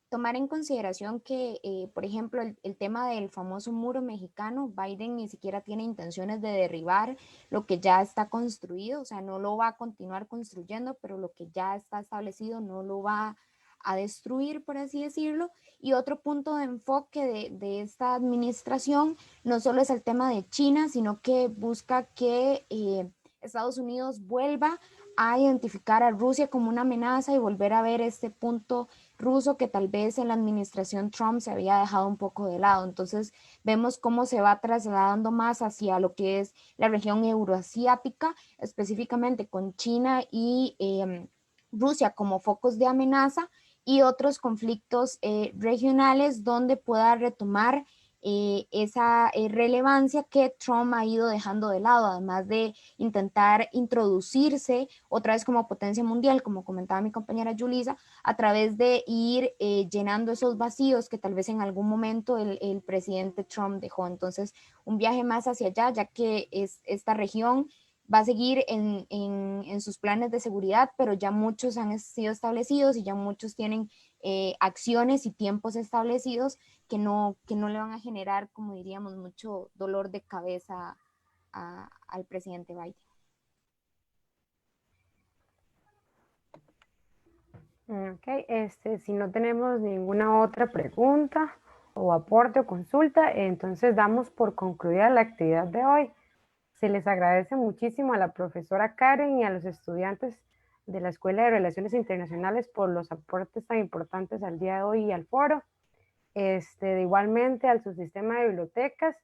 tomar en consideración que, por ejemplo, el tema del famoso muro mexicano, Biden ni siquiera tiene intenciones de derribar lo que ya está construido, o sea, no lo va a continuar construyendo, pero lo que ya está establecido no lo va a destruir, por así decirlo. Y otro punto de enfoque de esta administración no solo es el tema de China, sino que busca que Estados Unidos vuelva a identificar a Rusia como una amenaza y volver a ver este punto ruso que tal vez en la administración Trump se había dejado un poco de lado. Entonces vemos cómo se va trasladando más hacia lo que es la región euroasiática, específicamente con China y Rusia como focos de amenaza y otros conflictos regionales donde pueda retomar esa relevancia que Trump ha ido dejando de lado, además de intentar introducirse otra vez como potencia mundial, como comentaba mi compañera Julissa, a través de ir llenando esos vacíos que tal vez en algún momento el presidente Trump dejó. Entonces, un viaje más hacia allá, ya que esta región va a seguir en sus planes de seguridad, pero ya muchos han sido establecidos y ya muchos tienen acciones y tiempos establecidos que no le van a generar, como diríamos, mucho dolor de cabeza al presidente Biden. Ok, si no tenemos ninguna otra pregunta o aporte o consulta, entonces damos por concluida la actividad de hoy. Se les agradece muchísimo a la profesora Karen y a los estudiantes de la Escuela de Relaciones Internacionales por los aportes tan importantes al día de hoy y al foro. Igualmente al subsistema de bibliotecas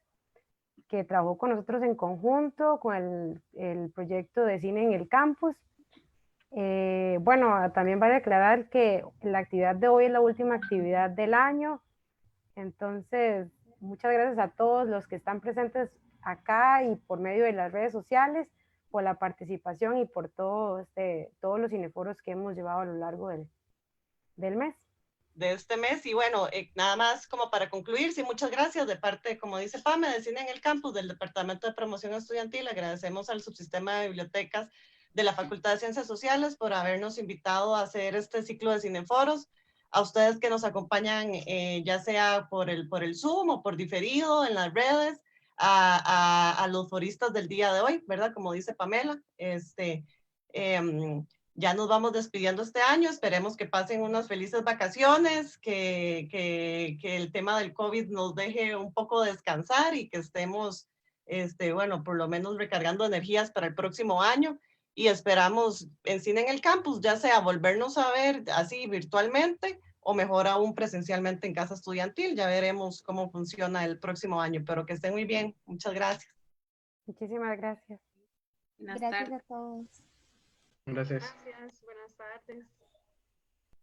que trabajó con nosotros en conjunto con el proyecto de cine en el campus. Bueno, también vale aclarar que la actividad de hoy es la última actividad del año, entonces muchas gracias a todos los que están presentes acá y por medio de las redes sociales, por la participación y por todos los cineforos que hemos llevado a lo largo del mes. De este mes. Y bueno, nada más como para concluir, sí, muchas gracias de parte, como dice Pame, de Cine en el Campus, del Departamento de Promoción Estudiantil. Agradecemos al subsistema de bibliotecas de la Facultad de Ciencias Sociales por habernos invitado a hacer este ciclo de cineforos. A ustedes que nos acompañan, ya sea por el Zoom o por diferido en las redes, a los foristas del día de hoy, ¿verdad? Como dice Pamela, ya nos vamos despidiendo este año, esperemos que pasen unas felices vacaciones, que el tema del COVID nos deje un poco descansar y que estemos, bueno, por lo menos recargando energías para el próximo año, y esperamos en Cine en el Campus, ya sea volvernos a ver así virtualmente o mejor aún presencialmente en Casa Estudiantil. Ya veremos cómo funciona el próximo año, pero que estén muy bien. Muchas gracias. Muchísimas gracias. Buenas Gracias tardes. a todos. Gracias. Gracias, buenas tardes.